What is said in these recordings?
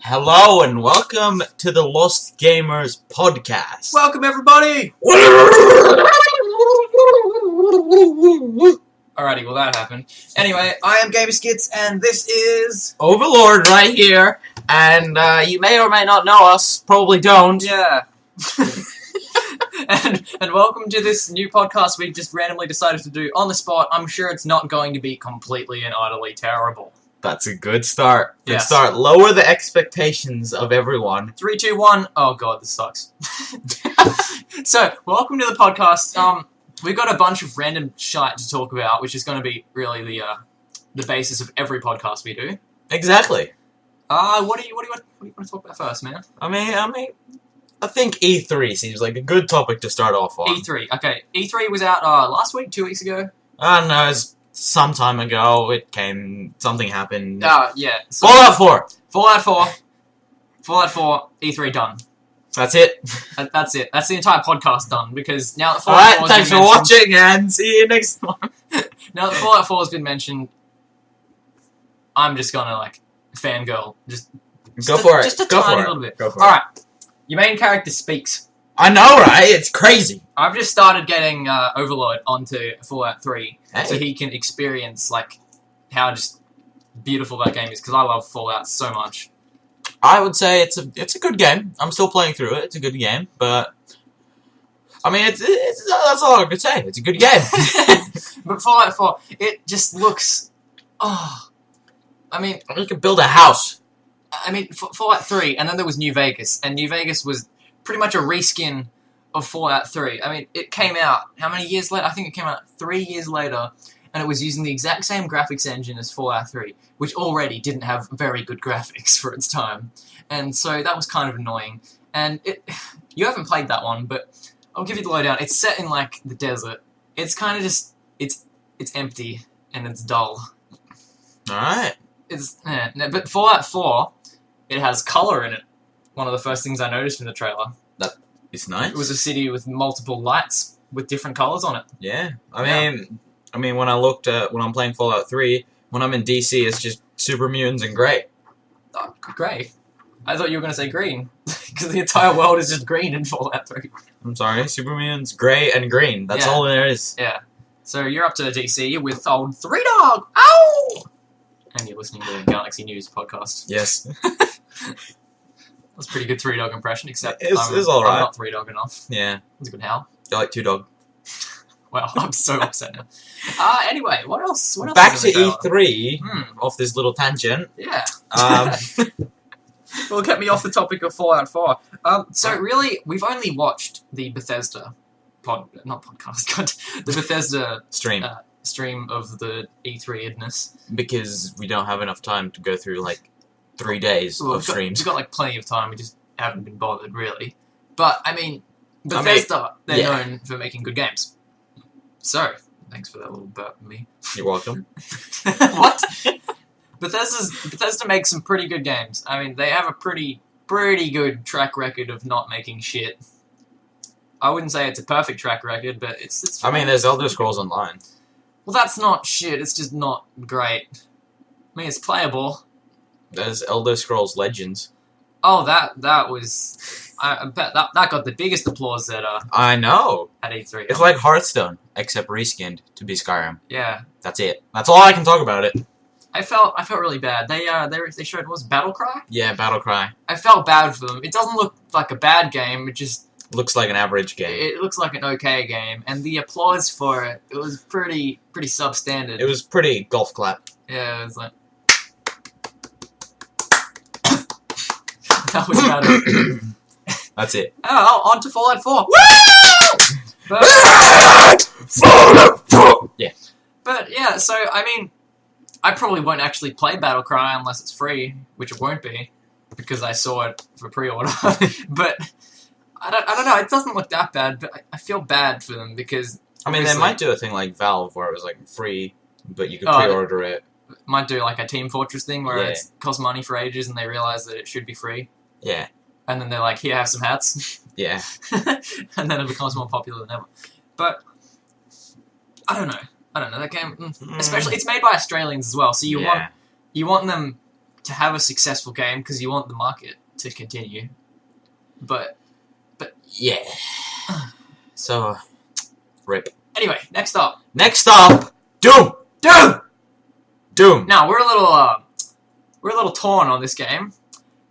Hello and welcome to the Lost Gamers podcast. Welcome, everybody! Alrighty, well that happened. Anyway, I am GamerSkits, and this is... Overlord right here, and you may or may not know us, probably don't. Yeah. and welcome to this new podcast we just randomly decided to do on the spot. I'm sure it's not going to be completely and utterly terrible. That's a good start. Good Yes. start. Lower the expectations of everyone. 3, 2, 1. Oh god, this sucks. So, welcome to the podcast. We've got a bunch of random shite to talk about, which is going to be really the basis of every podcast we do. Exactly. What do you want to talk about first, man? I think E3 seems like a good topic to start off on. E3. Okay, E3 was out last week, 2 weeks ago. I don't know, it was some time ago. Something happened. Yeah. So, Fallout 4! Fallout 4, E3 done. That's it. That's it. That's the entire podcast done, because now that Fallout 4 Alright, thanks for watching, and see you next time. Now that Fallout 4 has been mentioned, I'm just gonna, fangirl. Go for it. Just a Go tiny for it. little bit. Go for it. Alright. Your main character speaks. I know, right? It's crazy. I've just started getting Overlord onto Fallout 3, Hey. so he can experience, how just beautiful that game is, because I love Fallout so much. I would say it's a good game. I'm still playing through it. It's a good game, but I mean, it's that's all I could say. It's a good game. But Fallout 4, it just looks... You can build a house. Fallout 3, and then there was New Vegas, and New Vegas was pretty much a reskin of Fallout 3. It came out, how many years later? I think it came out 3 years later, and it was using the exact same graphics engine as Fallout 3, which already didn't have very good graphics for its time. And so that was kind of annoying. And you haven't played that one, but I'll give you the lowdown. It's set in, the desert. It's kind of just, it's empty, and it's dull. Alright. But Fallout 4, it has colour in it. One of the first things I noticed in the trailer. It's nice. It was a city with multiple lights with different colours on it. Yeah. I mean, when I'm playing Fallout 3, when I'm in DC, it's just super mutants and grey. Oh, grey. I thought you were going to say green. Because the entire world is just green in Fallout 3. I'm sorry, super mutants, grey and green. That's Yeah. all there is. Yeah. So you're up to DC with old 3 Dog. Ow! And you're listening to the Galaxy News podcast. Yes. That's a pretty good 3 Dog impression, except It's alright. I'm not 3 Dog enough. Yeah. It's a good howl. I like 2 Dog. Well, I'm so upset now. Anyway, what else? Back is to in the trailer? E3, off this little tangent. Yeah. Um, Well, get me off the topic of Fallout 4. So really, we've only watched the Bethesda the Bethesda stream. stream of the E3-edness. Because we don't have enough time to go through, 3 days of streams. We've got, plenty of time, we just haven't been bothered, really. But, Bethesda, they're known for making good games. So, thanks for that little burp from me. You're welcome. What? Bethesda makes some pretty good games. They have a pretty good track record of not making shit. I wouldn't say it's a perfect track record, but it's there's Elder Scrolls Online. Well, that's not shit. It's just not great. It's playable. There's Elder Scrolls Legends. Oh, that was... I bet that got the biggest applause at I know. at E3. It's like Hearthstone, except reskinned to be Skyrim. Yeah. That's it. That's all I can talk about it. I felt really bad. They showed, what was it, Battlecry? Yeah, Battlecry. I felt bad for them. It doesn't look like a bad game. It just... Looks like an average game. It looks like an okay game, and the applause for it was pretty substandard. It was pretty golf clap. Yeah, it was like... That was about it. That's it. Oh, on to Fallout 4. Fallout 4! Yeah. But yeah, so, I probably won't actually play Battlecry unless it's free, which it won't be, because I saw it for pre-order. But... I don't know, it doesn't look that bad, but I feel bad for them, because... they might do a thing like Valve, where it was, free, but you could pre-order it. Might do, a Team Fortress thing, where it costs money for ages, and they realize that it should be free. Yeah. And then they're like, here, have some hats. Yeah. And then it becomes more popular than ever. But, I don't know, that game... Especially, it's made by Australians as well, so you want them to have a successful game because you want the market to continue. But yeah. So, rip. anyway, next up. Next up, Doom. Now we're a little torn on this game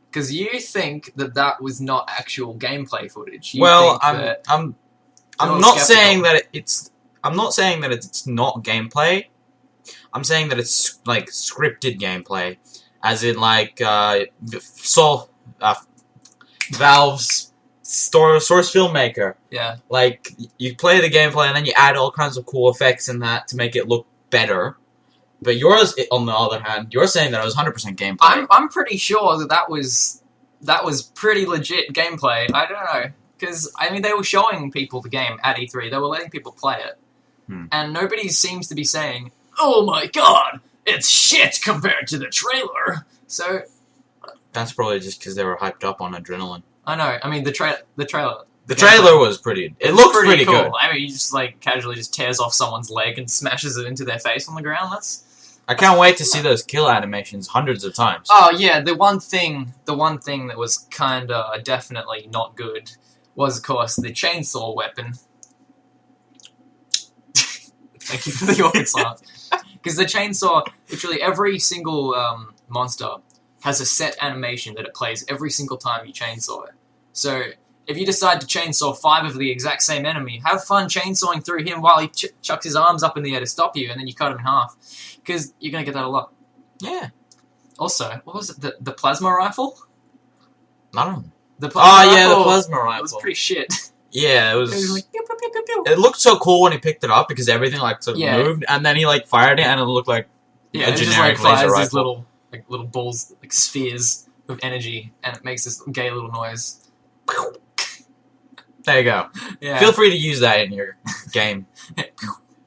because you think that was not actual gameplay footage. You Well, think I'm little not skeptical. saying that it's. I'm not saying that it's not gameplay. I'm saying that it's like scripted gameplay, as in like Valve's source filmmaker. Yeah. Like you play the gameplay and then you add all kinds of cool effects in that to make it look better. But yours, on the other hand, you're saying that it was 100% gameplay. I'm pretty sure that was pretty legit gameplay. I don't know. Because, I mean, they were showing people the game at E3. They were letting people play it. And nobody seems to be saying, oh my god, it's shit compared to the trailer. So... That's probably just because they were hyped up on adrenaline. I know. I mean, the trailer... The trailer was pretty... It looked pretty cool. good. I mean, he just, like, casually just tears off someone's leg and smashes it into their face on the ground. I can't wait to see those kill animations hundreds of times. Oh, yeah, the one thing that was kinda definitely not good was, of course, the chainsaw weapon. Thank you for the awkward silence. Because the chainsaw, literally every single monster has a set animation that it plays every single time you chainsaw it. So, if you decide to chainsaw 5 of the exact same enemy, have fun chainsawing through him while he chucks his arms up in the air to stop you, and then you cut him in half. Because you're going to get that a lot. Yeah. Also, what was it? The plasma rifle? I don't know. The plasma the plasma rifle. It was pretty shit. Yeah, it was... It was like, pew, pew, pew, pew, pew. It looked so cool when he picked it up because everything like sort of Yeah. moved, and then he like fired it, and it looked like Yeah, a it just generic like laser fires these rifle. little balls, like spheres of energy, and it makes this gay little noise. There you go. Yeah. Feel free to use that in your game.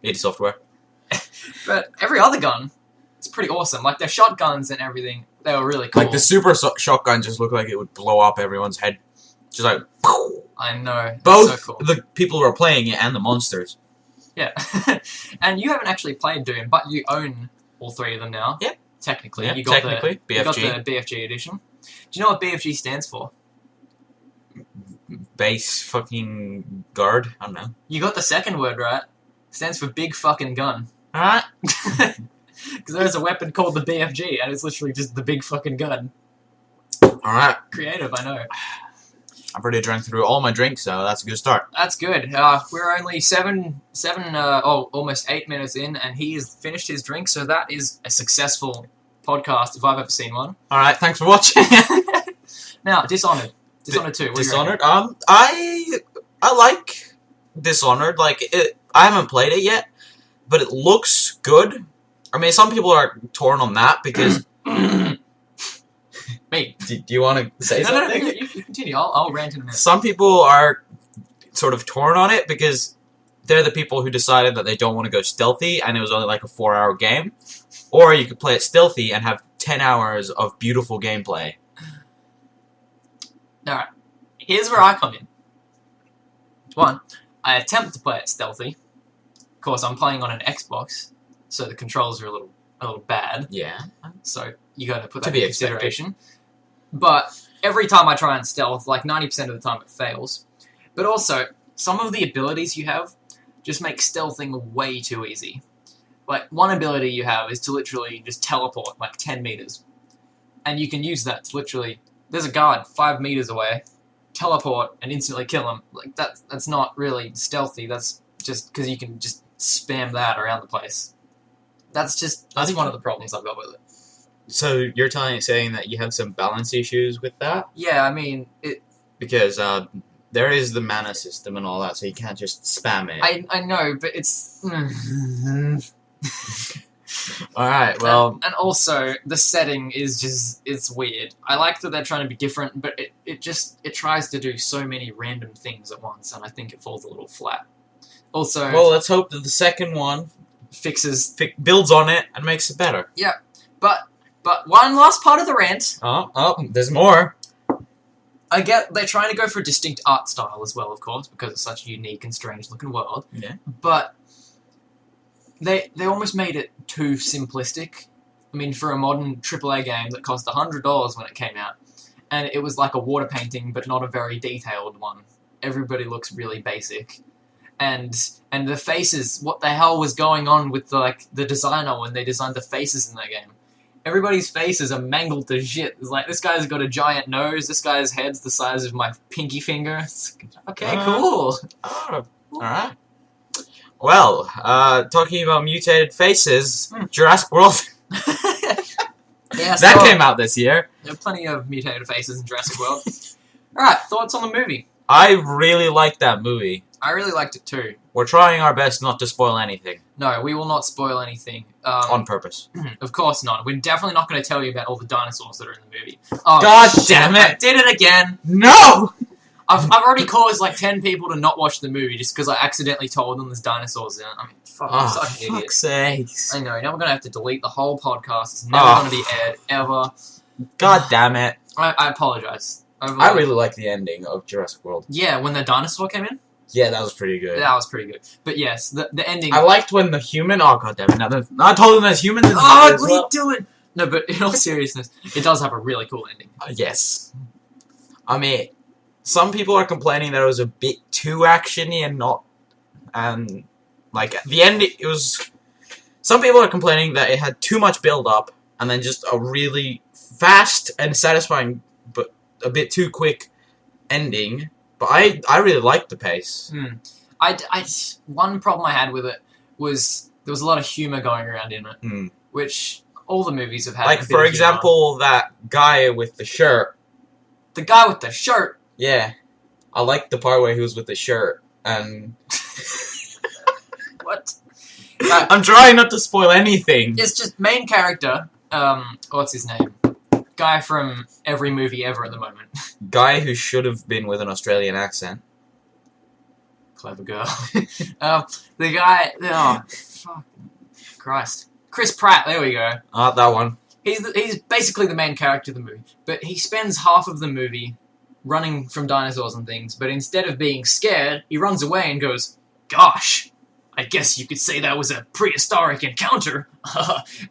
id Software. But every other gun, it's pretty awesome. Like their shotguns and everything, they were really cool. Like the super shotgun just looked like it would blow up everyone's head. Just like I know. both So cool. the people who are playing it and the monsters. Yeah. And you haven't actually played Doom, but you own all 3 of them now. Yep. Technically. Yep, You got technically, you got BFG. the BFG edition. Do you know what BFG stands for? Base fucking guard. I don't know. You got the second word right. It stands for big fucking gun. Alright. Because there's a weapon called the BFG, and it's literally just the big fucking gun. Alright. Creative, I know. I've already drank through all my drinks, so that's a good start. That's good. We're only almost 8 minutes in, and he has finished his drink, so that is a successful podcast if I've ever seen one. Alright, thanks for watching. Now, Dishonored. Dishonored 2. What do you Dishonored? I like Dishonored. Like, I haven't played it yet, but it looks good. I mean, some people are torn on that because... Me. Do you want to say something? No, you continue. I'll rant in a minute. Some people are sort of torn on it because they're the people who decided that they don't want to go stealthy and it was only like a 4-hour game. Or you could play it stealthy and have 10 hours of beautiful gameplay. Alright. Here's where I come in. 1, I attempt to play it stealthy. Of course, I'm playing on an Xbox, so the controls are a little bad. Yeah. So you got to put To that be in consideration. But every time I try and stealth, like 90% of the time it fails. But also, some of the abilities you have just make stealthing way too easy. Like, one ability you have is to literally just teleport like 10 meters. And you can use that to literally... There's a guard 5 meters away, teleport, and instantly kill him. Like, that's not really stealthy. That's just because you can just spam that around the place. That's one of the problems I've got with it. So you're saying that you have some balance issues with that? Yeah, I mean, Because there is the mana system and all that, so you can't just spam it. I know, but it's... Alright, well... And also, the setting is just... It's weird. I like that they're trying to be different, but it tries to do so many random things at once, and I think it falls a little flat. Also... Well, let's hope that the second one builds on it and makes it better. Yeah, but one last part of the rant. Oh, there's more. I get they're trying to go for a distinct art style as well, of course, because it's such a unique and strange-looking world. Yeah. But they almost made it too simplistic I mean, for a modern AAA game that cost $100 when it came out, and it was like a water painting, but not a very detailed one. Everybody looks really basic, and the faces. What the hell was going on with the designer when they designed the faces in that game? Everybody's faces are mangled to shit. It's like, this guy's got a giant nose. This guy's head's the size of my pinky finger. Okay, cool. Oh, all right. Well, talking about mutated faces, Jurassic World. Yeah, That came out this year. There are plenty of mutated faces in Jurassic World. Alright, thoughts on the movie? I really liked that movie. I really liked it too. We're trying our best not to spoil anything. No, we will not spoil anything. On purpose. Of course not. We're definitely not going to tell you about all the dinosaurs that are in the movie. Oh, God damn it! I did it again! No! I've already caused like 10 people to not watch the movie just because I accidentally told them there's dinosaurs in it. I mean, fuck, I'm such an idiot. Fuck's sakes. I know, now we're going to have to delete the whole podcast. It's never going to be aired, ever. God damn it. I apologize. I really like the ending of Jurassic World. Yeah, when the dinosaur came in? Yeah, that was pretty good. That was pretty good. But yes, the ending... I liked when the human... Oh, god damn it. Now I told them there's humans in Oh, as what well. are you doing? No, but in all seriousness, it does have a really cool ending. Yes. I mean, some people are complaining that it was a bit too actiony and not... And, like, the end, it was... Some people are complaining that it had too much build-up and then just a really fast and satisfying, but a bit too quick ending. But I really liked the pace. One problem I had with it was there was a lot of humor going around in it, which all the movies have had. Like, for example, that guy with the shirt. The guy with the shirt? Yeah. I liked the part where he was with the shirt, and... What? I'm trying not to spoil anything. It's just main character, what's his name? Guy from every movie ever at the moment. Guy who should have been with an Australian accent. Clever girl. The guy... Oh, fuck. Christ. Chris Pratt, there we go. Ah, that one. He's basically the main character of the movie, but he spends half of the movie running from dinosaurs and things, but instead of being scared, he runs away and goes, "Gosh, I guess you could say that was a prehistoric encounter."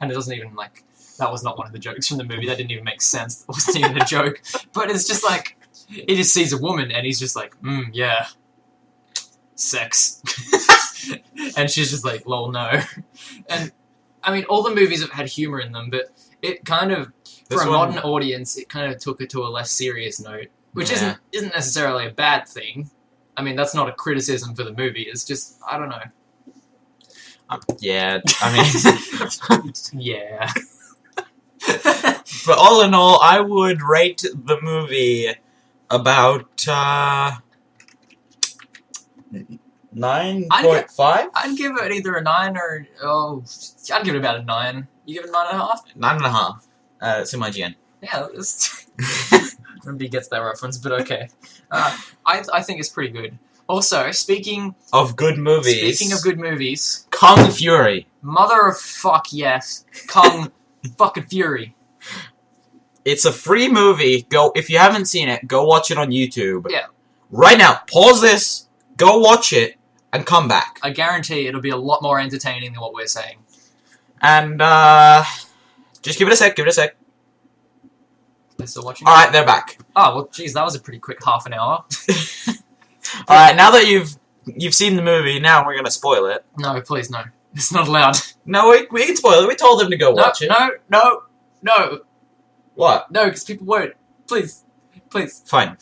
And it doesn't even, like... That was not one of the jokes from the movie. That didn't even make sense. It wasn't even a joke. But it's just like, he just sees a woman and he's just like, yeah. Sex. And she's just like, lol, no. And, I mean, all the movies have had humor in them, but it kind of, for a modern audience, it kind of took it to a less serious note. Which isn't necessarily a bad thing. I mean, that's not a criticism for the movie. It's just, I don't know. Yeah, I mean... Yeah. But all in all, I would rate the movie about 9.5? I'd give it either a 9 or... Oh, I'd give it about a 9. You give it a 9.5? 9.5. It's in my GN. Yeah, nobody gets that reference, but okay. I think it's pretty good. Also, speaking of good movies... Kung Fury. Mother of fuck yes. Kung fucking Fury. It's a free movie. Go, if you haven't seen it, go watch it on YouTube. Yeah. Right now, pause this, go watch it, and come back. I guarantee it'll be a lot more entertaining than what we're saying. And, just give it a sec, They're still watching? Alright, they're back. Oh, well, geez, that was a pretty quick half an hour. Alright, now that you've seen the movie, now we're gonna spoil it. No, please, no. It's not allowed. No, we can spoil it. We told them to go watch it. No. What? No, because people won't. Please. Fine.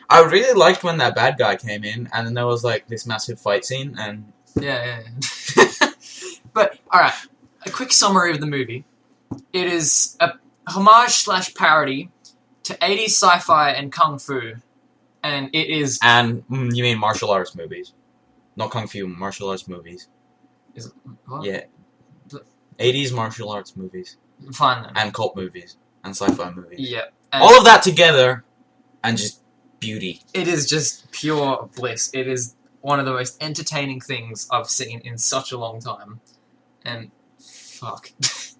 I really liked when that bad guy came in, and then there was, like, this massive fight scene, and... Yeah. But, alright, a quick summary of the movie. It is a homage/parody to 80s sci-fi and kung fu, and it is... And, you mean martial arts movies. Not kung fu, martial arts movies. Is it, what? Yeah. 80s martial arts movies. Fine then. And cult movies. And sci-fi movies. Yeah. All of that together, and just beauty. It is just pure bliss. It is one of the most entertaining things I've seen in such a long time. And, fuck.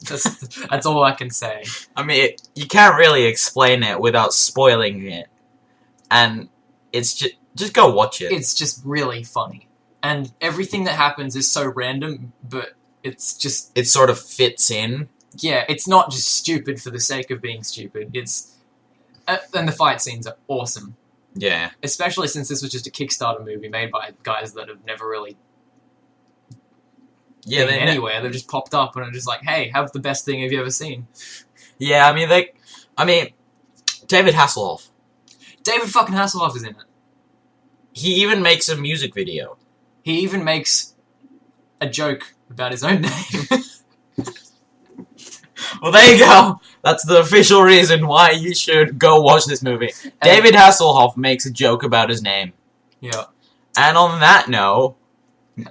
That's all I can say. I mean, you can't really explain it without spoiling it. And it's just go watch it. It's just really funny. And everything that happens is so random, but it's just... It sort of fits in. yeah, it's not just stupid for the sake of being stupid. It's and the fight scenes are awesome. Yeah. Especially since this was just a Kickstarter movie made by guys that have never really Yeah, been anywhere. They've just popped up and are just like, hey, have the best thing have you ever seen. Yeah, I mean, David Hasselhoff. David fucking Hasselhoff is in it. He even makes a music video. He even makes a joke about his own name. Well, there you go. That's the official reason why you should go watch this movie. David Hasselhoff makes a joke about his name. Yeah. And on that note,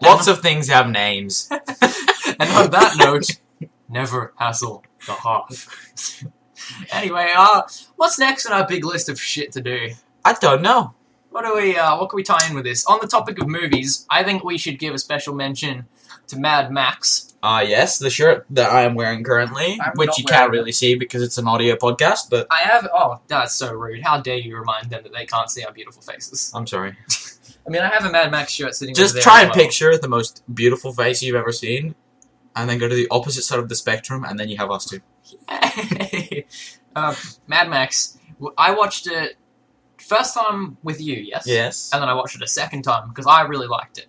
lots of things have names. And on that note, never hassle the Hoff. Anyway, what's next on our big list of shit to do? I don't know. What can we tie in with this? On the topic of movies, I think we should give a special mention to Mad Max. Yes, the shirt that I am wearing currently, which you can't really see because it's an audio podcast, but... I have... Oh, that's so rude. How dare you remind them that they can't see our beautiful faces. I'm sorry. I mean, I have a Mad Max shirt sitting Just over there try as and well. picture the most beautiful face you've ever seen, and then go to the opposite side of the spectrum, and then you have us two. Yay. Mad Max. I watched it first time with you, yes? Yes. And then I watched it a second time because I really liked it.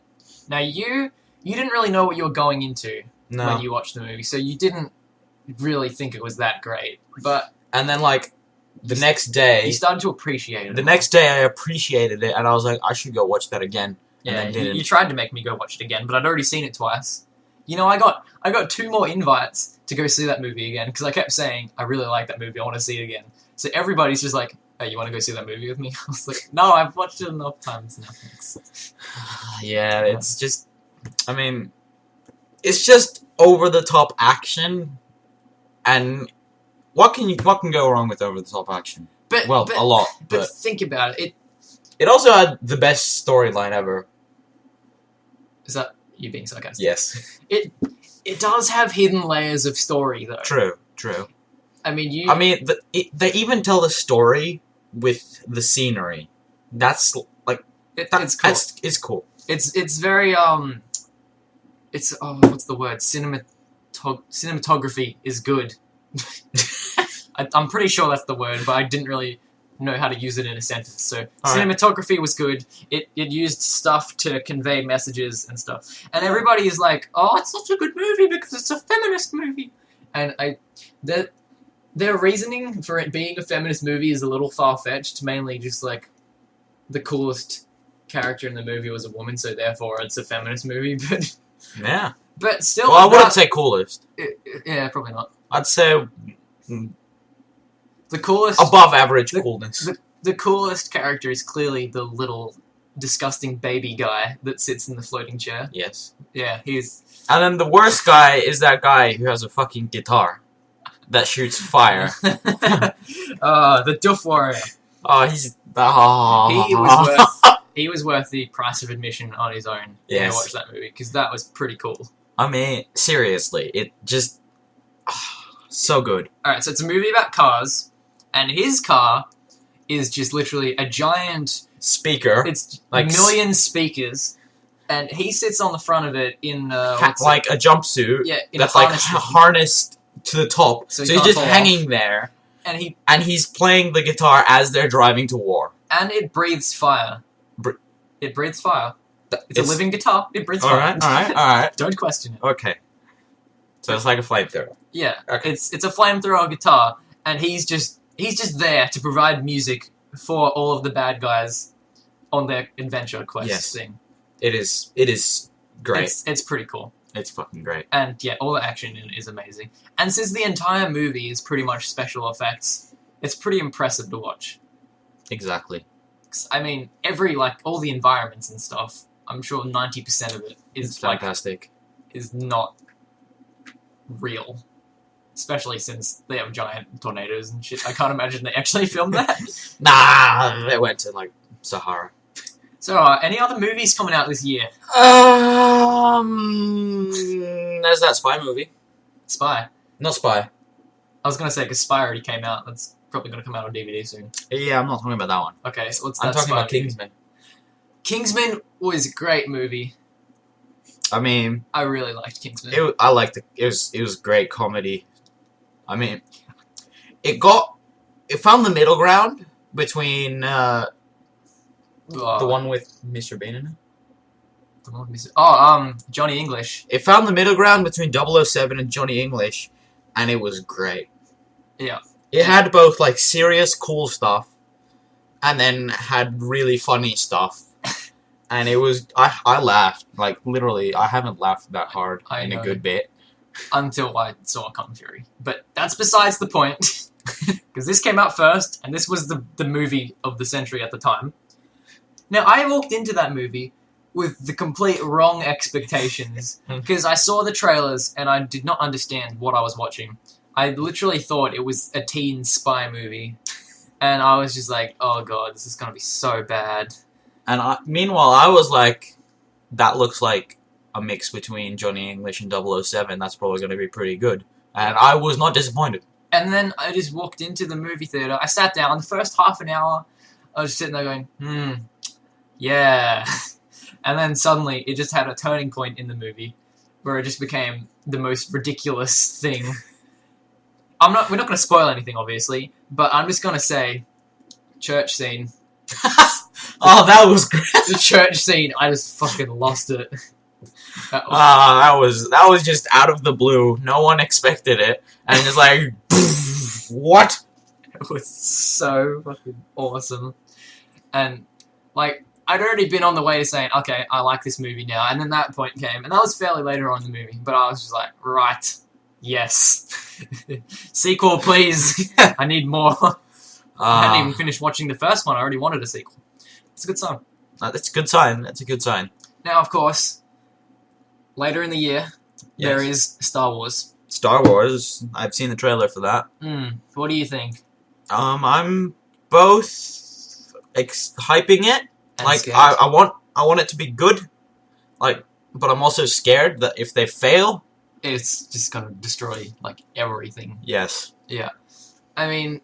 Now, you didn't really know what you were going into when you watched the movie, so you didn't really think it was that great. But and then, like, the next day... You started to appreciate it. The next day, I appreciated it, and I was like, I should go watch that again. Yeah, and then you tried to make me go watch it again, but I'd already seen it twice. You know, I got 2 more invites to go see that movie again, because I kept saying, I really like that movie, I want to see it again. So everybody's just like, hey, you want to go see that movie with me? I was like, no, I've watched it enough times now, thanks. Yeah, it's just... I mean... It's just over-the-top action, and what can go wrong with over-the-top action? But a lot, but think about it. It also had the best storyline ever. Is that you being sarcastic? Yes. It does have hidden layers of story, though. True. I mean, they even tell the story with the scenery. That's like it's cool. It's cool. It's very It's what's the word? Cinematography is good. I'm pretty sure that's the word, but I didn't really know how to use it in a sentence. So cinematography was good. It used stuff to convey messages and stuff. And everybody is like, "Oh, it's such a good movie because it's a feminist movie." And their reasoning for it being a feminist movie is a little far-fetched. Mainly just like the coolest character in the movie was a woman, so therefore it's a feminist movie. But yeah. But still, well, I wouldn't say coolest. Yeah, probably not. I'd say the coolest, above average coolness. The coolest character is clearly the little disgusting baby guy that sits in the floating chair. Yes. Yeah, he's. And then the worst guy is that guy who has a fucking guitar that shoots fire. The Duff Warrior. Oh, he's. He was worth the price of admission on his own. Yes. To watch that movie because that was pretty cool. I mean, seriously, it just so good. All right, so it's a movie about cars, and his car is just literally a giant speaker. It's like a million speakers, and he sits on the front of it in like a jumpsuit. Yeah, that's like harnessed to the top, so he's just hanging there, and he's playing the guitar as they're driving to war. And it breathes fire. It breathes fire. It's a living guitar. It breathes fire. All right. Don't question it. Okay. So it's like a flamethrower. Yeah. Okay. It's a flamethrower guitar, and he's just there to provide music for all of the bad guys on their adventure quest thing. It is great. It's pretty cool. It's fucking great. And yeah, all the action in it is amazing. And since the entire movie is pretty much special effects, it's pretty impressive to watch. Exactly. I mean, all the environments and stuff, I'm sure 90% of it is fantastic. Is not real. Especially since they have giant tornadoes and shit. I can't imagine they actually filmed that. Nah, they went to like Sahara. So, any other movies coming out this year? There's that Spy movie. Spy? Not Spy. I was gonna say, because Spy already came out. That's probably gonna come out on DVD soon. Yeah, I'm not talking about that one. Okay, so what's that? I'm talking about Kingsman. Kingsman was a great movie. I mean, I really liked Kingsman. I liked it. It was great comedy. I mean, it found the middle ground between the one with Mr. Bean in it. Johnny English. It found the middle ground between 007 and Johnny English, and it was great. Yeah. It had both, like, serious, cool stuff, and then had really funny stuff. And it was... I laughed. Like, literally, I haven't laughed that hard in a good bit. Until I saw Kung Fury. But that's besides the point. Because this came out first, and this was the movie of the century at the time. Now, I walked into that movie with the complete wrong expectations. Because I saw the trailers, and I did not understand what I was watching. I literally thought it was a teen spy movie. And I was just like, oh god, this is going to be so bad. And meanwhile, I was like, that looks like a mix between Johnny English and 007. That's probably going to be pretty good. And I was not disappointed. And then I just walked into the movie theater. I sat down. The first half an hour, I was just sitting there going, yeah. And then suddenly, it just had a turning point in the movie where it just became the most ridiculous thing. We're not going to spoil anything, obviously, but I'm just going to say, church scene. Oh, that was great. The church scene, I just fucking lost it. That was just out of the blue. No one expected it, and it's like, what? It was so fucking awesome, and like I'd already been on the way to saying, okay, I like this movie now, and then that point came, and that was fairly later on in the movie, but I was just like, right, yes, sequel, please. I need more. I hadn't even finished watching the first one. I already wanted a sequel. It's a good sign. That's a good sign. That's a good sign. Now, of course, later in the year, there is Star Wars. Star Wars. I've seen the trailer for that. What do you think? I'm both hyping it. And like scared. I want it to be good. Like, but I'm also scared that if they fail, it's just gonna destroy like everything. Yes. Yeah. I mean,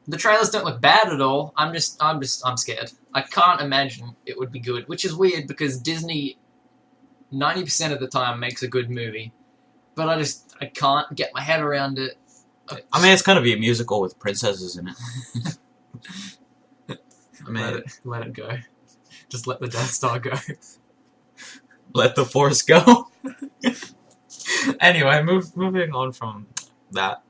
the trailers don't look bad at all. I'm scared. I can't imagine it would be good, which is weird because Disney 90% of the time makes a good movie, but I can't get my head around it. I mean, it's gonna be a musical with princesses in it. I mean, let it go. Just let the Death Star go. Let the Force go. Anyway, moving on from that.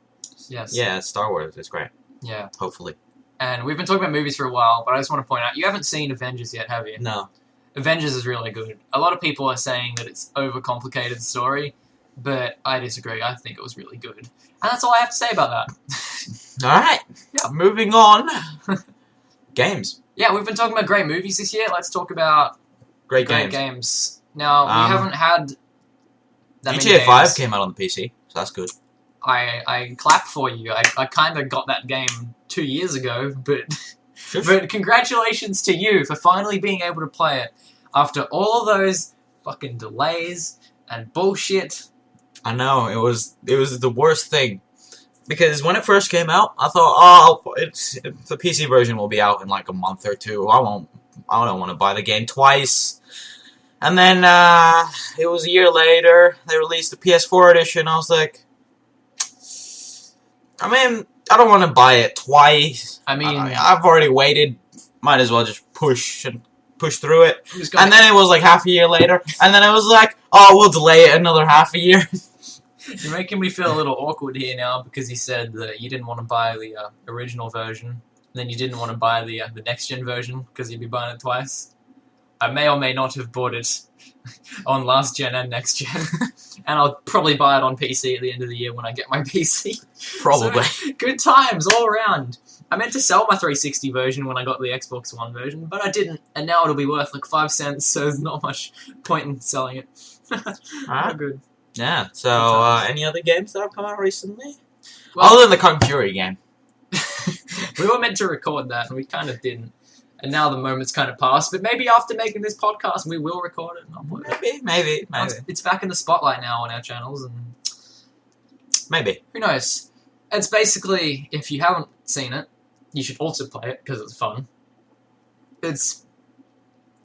Yes. Yeah, Star Wars is great. Yeah. Hopefully. And we've been talking about movies for a while, but I just want to point out, you haven't seen Avengers yet, have you? No. Avengers is really good. A lot of people are saying that it's overcomplicated story, but I disagree. I think it was really good. And that's all I have to say about that. Alright. Yeah. Moving on. Games. Yeah, we've been talking about great movies this year. Let's talk about great games. Now, we haven't had that many GTA 5 games. came out on the PC, so that's good. I clap for you. I kind of got that game 2 years ago, but Shush. but congratulations to you for finally being able to play it after all those fucking delays and bullshit. I know, it was the worst thing. Because when it first came out, I thought, the PC version will be out in like a month or two. I don't want to buy the game twice. And then it was a year later, they released the PS4 edition. I was like, I mean, I don't want to buy it twice. I mean, I've already waited. Might as well just push through it. And then it was like half a year later, and then it was like, oh, we'll delay it another half a year. You're making me feel a little awkward here now because you said that you didn't want to buy the original version, and then you didn't want to buy the next gen version because you'd be buying it twice. I may or may not have bought it on last gen and next gen, and I'll probably buy it on PC at the end of the year when I get my PC. Probably. So, good times all around. I meant to sell my 360 version when I got the Xbox One version, but I didn't, and now it'll be worth like 5 cents, so there's not much point in selling it. Alright. Good. Yeah, so any other games that have come out recently? Well, Other than the Kung Fury game. we were meant to record that, and we kind of didn't. And now the moment's kind of passed, but maybe after making this podcast, we will record it and upload it. Maybe. It's back in the spotlight now on our channels, and Maybe. who knows? It's basically, if you haven't seen it, you should also play it, because it's fun. It's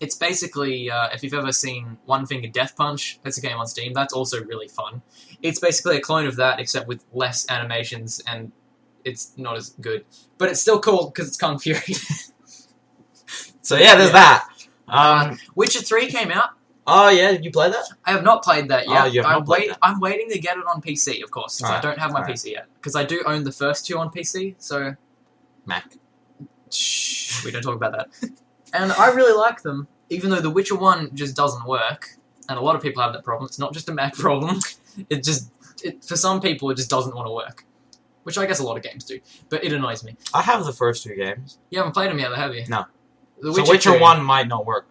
It's basically, if you've ever seen One Finger Death Punch, that's a game on Steam. That's also really fun. It's basically a clone of that, except with less animations, and it's not as good. But it's still cool because it's Kung Fury. So yeah, there's that. Witcher 3 came out. Oh yeah, you play that? I have not played that yet. Oh, you have not played that. I'm waiting to get it on PC, of course, since I don't have my PC yet. Because I do own the first 2 on PC, so... Mac. Shh, we don't talk about that. And I really like them, even though The Witcher 1 just doesn't work. And a lot of people have that problem. It's not just a Mac problem. For some people, it just doesn't want to work. Which I guess a lot of games do. But it annoys me. I have the first 2 games. You haven't played them yet, have you? No. The So Witcher 1 might not work.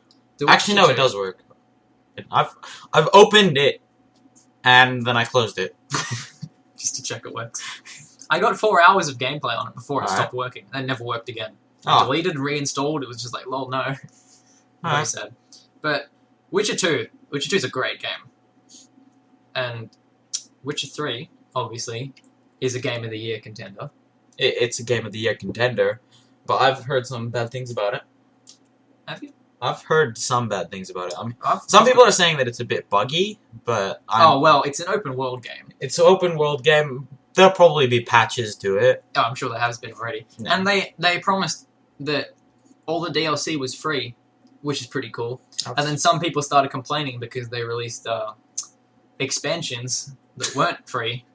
Actually, no, it does work. I've opened it, and then I closed it. Just to check it works. I got 4 hours of gameplay on it before it stopped working. And it never worked again. I deleted, reinstalled, it was just like, lol, no. Very sad. But Witcher 2. Witcher 2 is a great game. And Witcher 3, obviously, is a Game of the Year contender. It's a Game of the Year contender, but I've heard some bad things about it. Have you? I've heard some bad things about it. Some people are saying that it's a bit buggy, but well, it's an open world game. It's an open world game. There'll probably be patches to it. Oh, I'm sure there has been already. No. And they promised that all the DLC was free, which is pretty cool. And then some people started complaining because they released expansions that weren't free.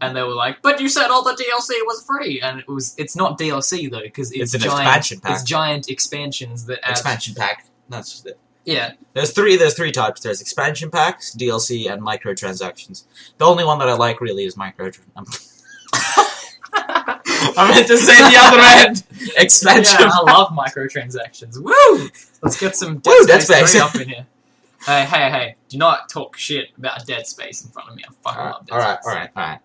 And they were like, but you said all the DLC was free! And it's not DLC, though, because it's an giant, expansion pack. It's giant expansions that add... Expansion pack. That's just it. Yeah. There's three types. There's expansion packs, DLC, and microtransactions. The only one that I like, really, is microtransactions. I meant to say the other end! Expansion Yeah, I love microtransactions. Woo! Let's get some Dead Space 3 up in here. Hey, do not talk shit about Dead Space in front of me. I fucking love Dead Space. Alright.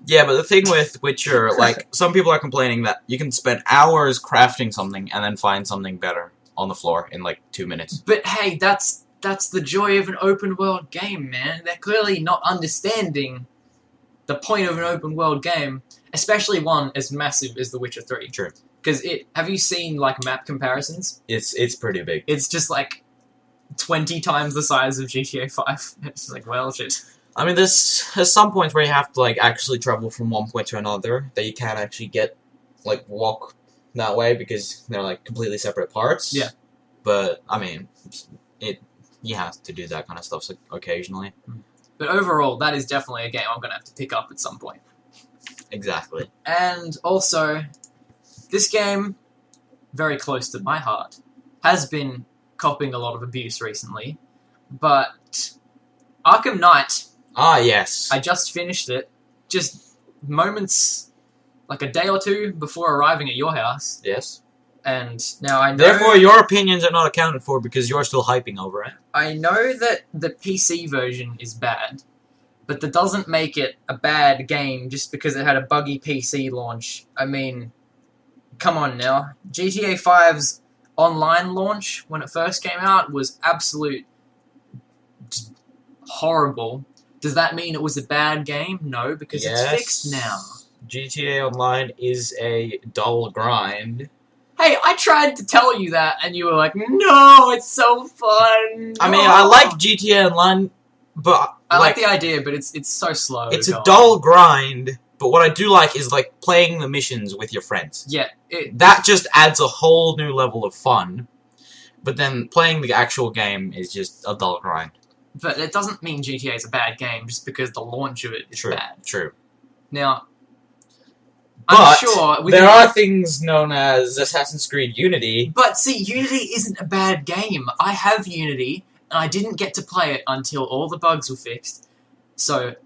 Yeah, but the thing with Witcher, like, some people are complaining that you can spend hours crafting something and then find something better on the floor in, like, 2 minutes. But hey, that's the joy of an open world game, man. They're clearly not understanding the point of an open world game, especially one as massive as The Witcher 3. True. Because have you seen, like, map comparisons? It's pretty big. It's just, like, 20 times the size of GTA 5. It's like, well, shit. I mean, there's some points where you have to, like, actually travel from one point to another that you can't actually walk that way because they're, like, completely separate parts. Yeah. But, I mean, you have to do that kind of stuff occasionally. But overall, that is definitely a game I'm going to have to pick up at some point. Exactly. And also, this game, very close to my heart, has been copping a lot of abuse recently, but Arkham Knight... Ah, yes. I just finished it, just moments, like a day or two before arriving at your house. Yes. And now I know... Therefore, your opinions are not accounted for because you're still hyping over it. I know that the PC version is bad, but that doesn't make it a bad game just because it had a buggy PC launch. I mean, come on now. GTA 5's online launch, when it first came out, was absolute horrible. Does that mean it was a bad game? No, because it's fixed now. GTA Online is a dull grind. Hey, I tried to tell you that, and you were like, no, it's so fun. I mean, I like GTA Online, but... I like the idea, but it's so slow. It's a dull grind, but what I do like is, like, playing the missions with your friends. Yeah. That just adds a whole new level of fun, but then playing the actual game is just a dull grind. But it doesn't mean GTA is a bad game just because the launch of it is bad. True. Now, but I'm sure... there are things known as Assassin's Creed Unity. But see, Unity isn't a bad game. I have Unity, and I didn't get to play it until all the bugs were fixed. So,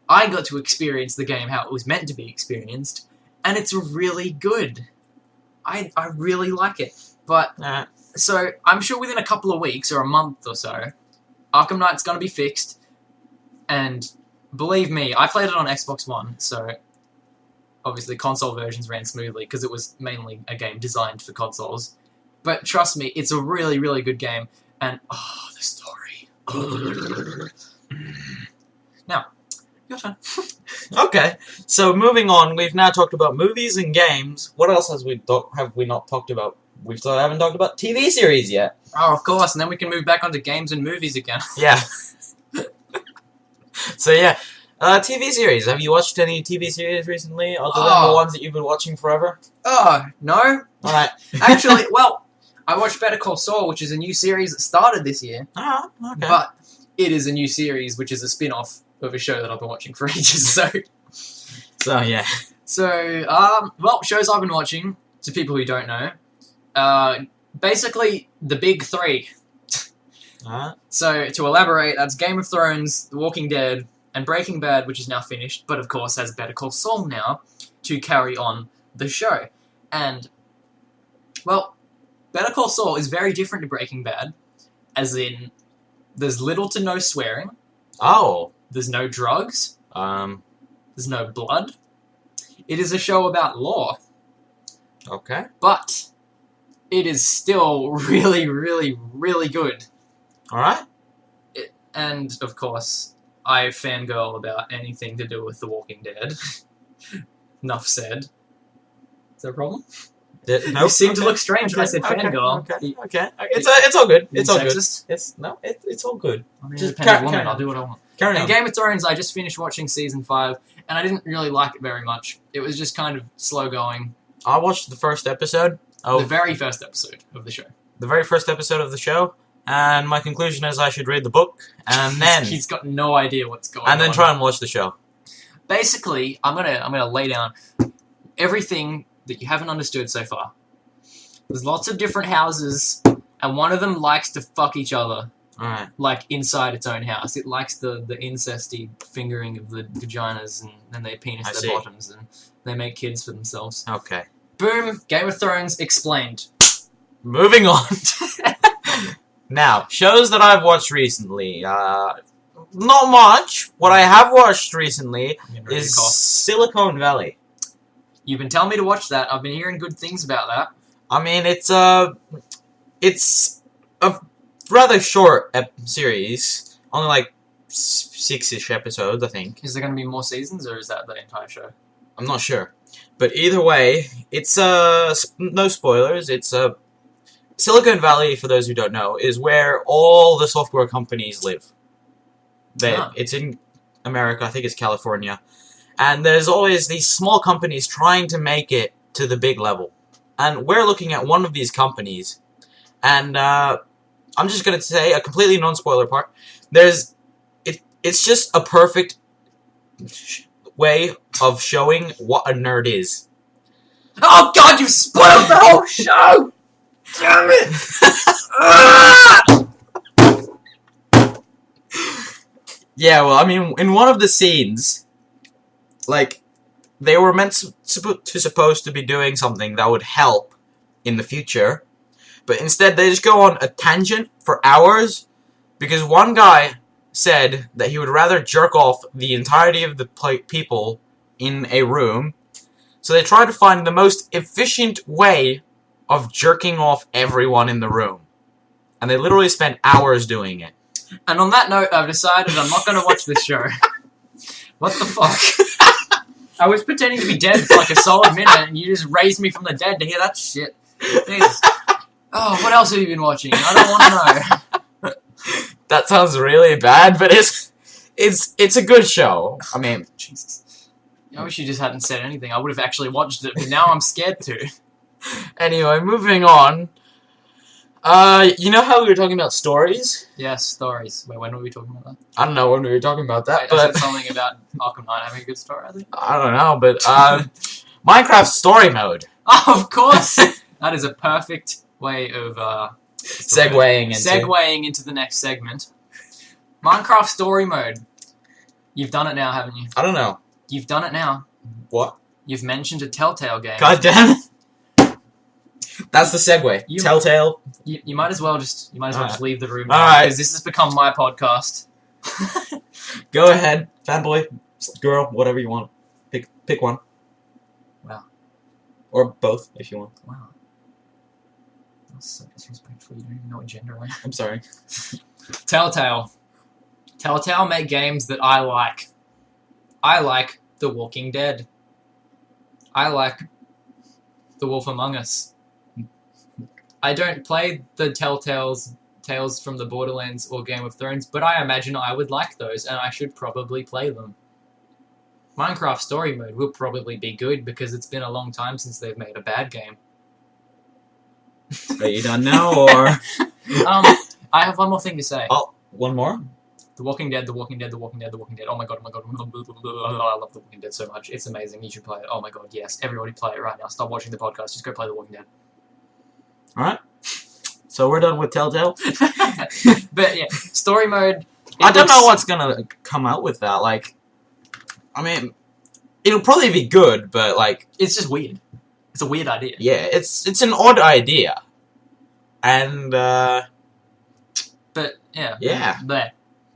I got to experience the game how it was meant to be experienced, and it's really good. I really like it. But, so, I'm sure within a couple of weeks, or a month or so, Arkham Knight's gonna be fixed, and believe me, I played it on Xbox One, so obviously console versions ran smoothly, because it was mainly a game designed for consoles. But trust me, it's a really, really good game, and the story. Now, your turn. Okay, so moving on, we've now talked about movies and games. What else have we not talked about we still haven't talked about TV series yet. Oh, of course, and then we can move back onto games and movies again. Yeah. So yeah, TV series. Have you watched any TV series recently, other than the ones that you've been watching forever? Oh, no. Alright. Actually, well, I watched Better Call Saul, which is a new series that started this year. Oh, okay. But it is a new series, which is a spin-off of a show that I've been watching for ages, So, yeah. So, well, shows I've been watching, to people who don't know, basically, the big three. So, to elaborate, that's Game of Thrones, The Walking Dead, and Breaking Bad, which is now finished, but of course has Better Call Saul now to carry on the show. And, well, Better Call Saul is very different to Breaking Bad, as in, there's little to no swearing. Oh. There's no drugs. There's no blood. It is a show about law. Okay. But it is still really, really, really good. Alright. And, of course, I fangirl about anything to do with The Walking Dead. Enough said. Is there a problem? Nope. You seem to look strange when I said fangirl. Okay. It's all good. It's all sexist? good. It's all good. I'm an Just independent woman. I'll do what I want. Carry on. And Game of Thrones, I just finished watching Season 5, and I didn't really like it very much. It was just kind of slow going. I watched the first episode. The very first episode of the show. The very first episode of the show, and my conclusion is I should read the book, and then... He's got no idea what's going on. And then try and watch the show. Basically, I'm gonna lay down everything that you haven't understood so far. There's lots of different houses, and one of them likes to fuck each other. Alright. Like, inside its own house. It likes the incesty fingering of the vaginas, and then they penis their bottoms, and they make kids for themselves. Okay. Boom! Game of Thrones explained. Moving on. Now, shows that I've watched recently. Not much. What I have watched recently is Silicon Valley. You've been telling me to watch that. I've been hearing good things about that. I mean, it's a rather short series. Only like 6-ish episodes, I think. Is there going to be more seasons, or is that the entire show? I'm not sure. But either way, it's no spoilers. It's Silicon Valley, for those who don't know, is where all the software companies live. It's in America. I think it's California. And there's always these small companies trying to make it to the big level. And we're looking at one of these companies. And I'm just going to say a completely non-spoiler part. It's just a perfect way of showing what a nerd is. Oh god, you've spoiled the whole show! Damn it! Yeah, well, I mean, in one of the scenes, like, they were supposed to be doing something that would help in the future, but instead they just go on a tangent for hours, because one guy said that he would rather jerk off the entirety of the people in a room, so they tried to find the most efficient way of jerking off everyone in the room. And they literally spent hours doing it. And on that note, I've decided I'm not going to watch this show. What the fuck? I was pretending to be dead for like a solid minute, and you just raised me from the dead to hear that shit. Jesus. Oh, what else have you been watching? I don't want to know. That sounds really bad, but it's a good show. I mean, Jesus. I wish you just hadn't said anything. I would have actually watched it, but now I'm scared to. Anyway, moving on. You know how we were talking about stories? Yes, stories. Wait, when were we talking about that? I don't know when we were talking about that, I but... said something about Arkham Knight having a good story, I think. I don't know, but, Minecraft story mode. Oh, of course! That is a perfect way of, segueing into the next segment. Minecraft story mode. You've done it now, haven't you? I don't know. You've done it now. What? You've mentioned a Telltale game. God damn it. That's the segue. Telltale. You might as well just leave the room now, Alright. because this has become my podcast. Go ahead, fanboy, girl, whatever you want. Pick one. Wow. Or both, if you want. Wow. That's so disrespectful. You don't even know what gender I am. I'm sorry. Telltale. Telltale make games that I like. I like The Walking Dead. I like The Wolf Among Us. I don't play the Telltale's Tales from the Borderlands or Game of Thrones, but I imagine I would like those, and I should probably play them. Minecraft Story Mode will probably be good because it's been a long time since they've made a bad game. Are you done now, or? I have one more thing to say. Oh, one more? The Walking Dead, The Walking Dead, The Walking Dead, The Walking Dead. Oh my god, oh my god. I love The Walking Dead so much. It's amazing. You should play it. Oh my god, yes. Everybody play it right now. Stop watching the podcast. Just go play The Walking Dead. Alright. So we're done with Telltale? But yeah, story mode. I don't know what's gonna come out with that. Like, I mean, it'll probably be good, but like... It's just weird. It's a weird idea. Yeah, it's an odd idea. And, But, yeah. Yeah. There.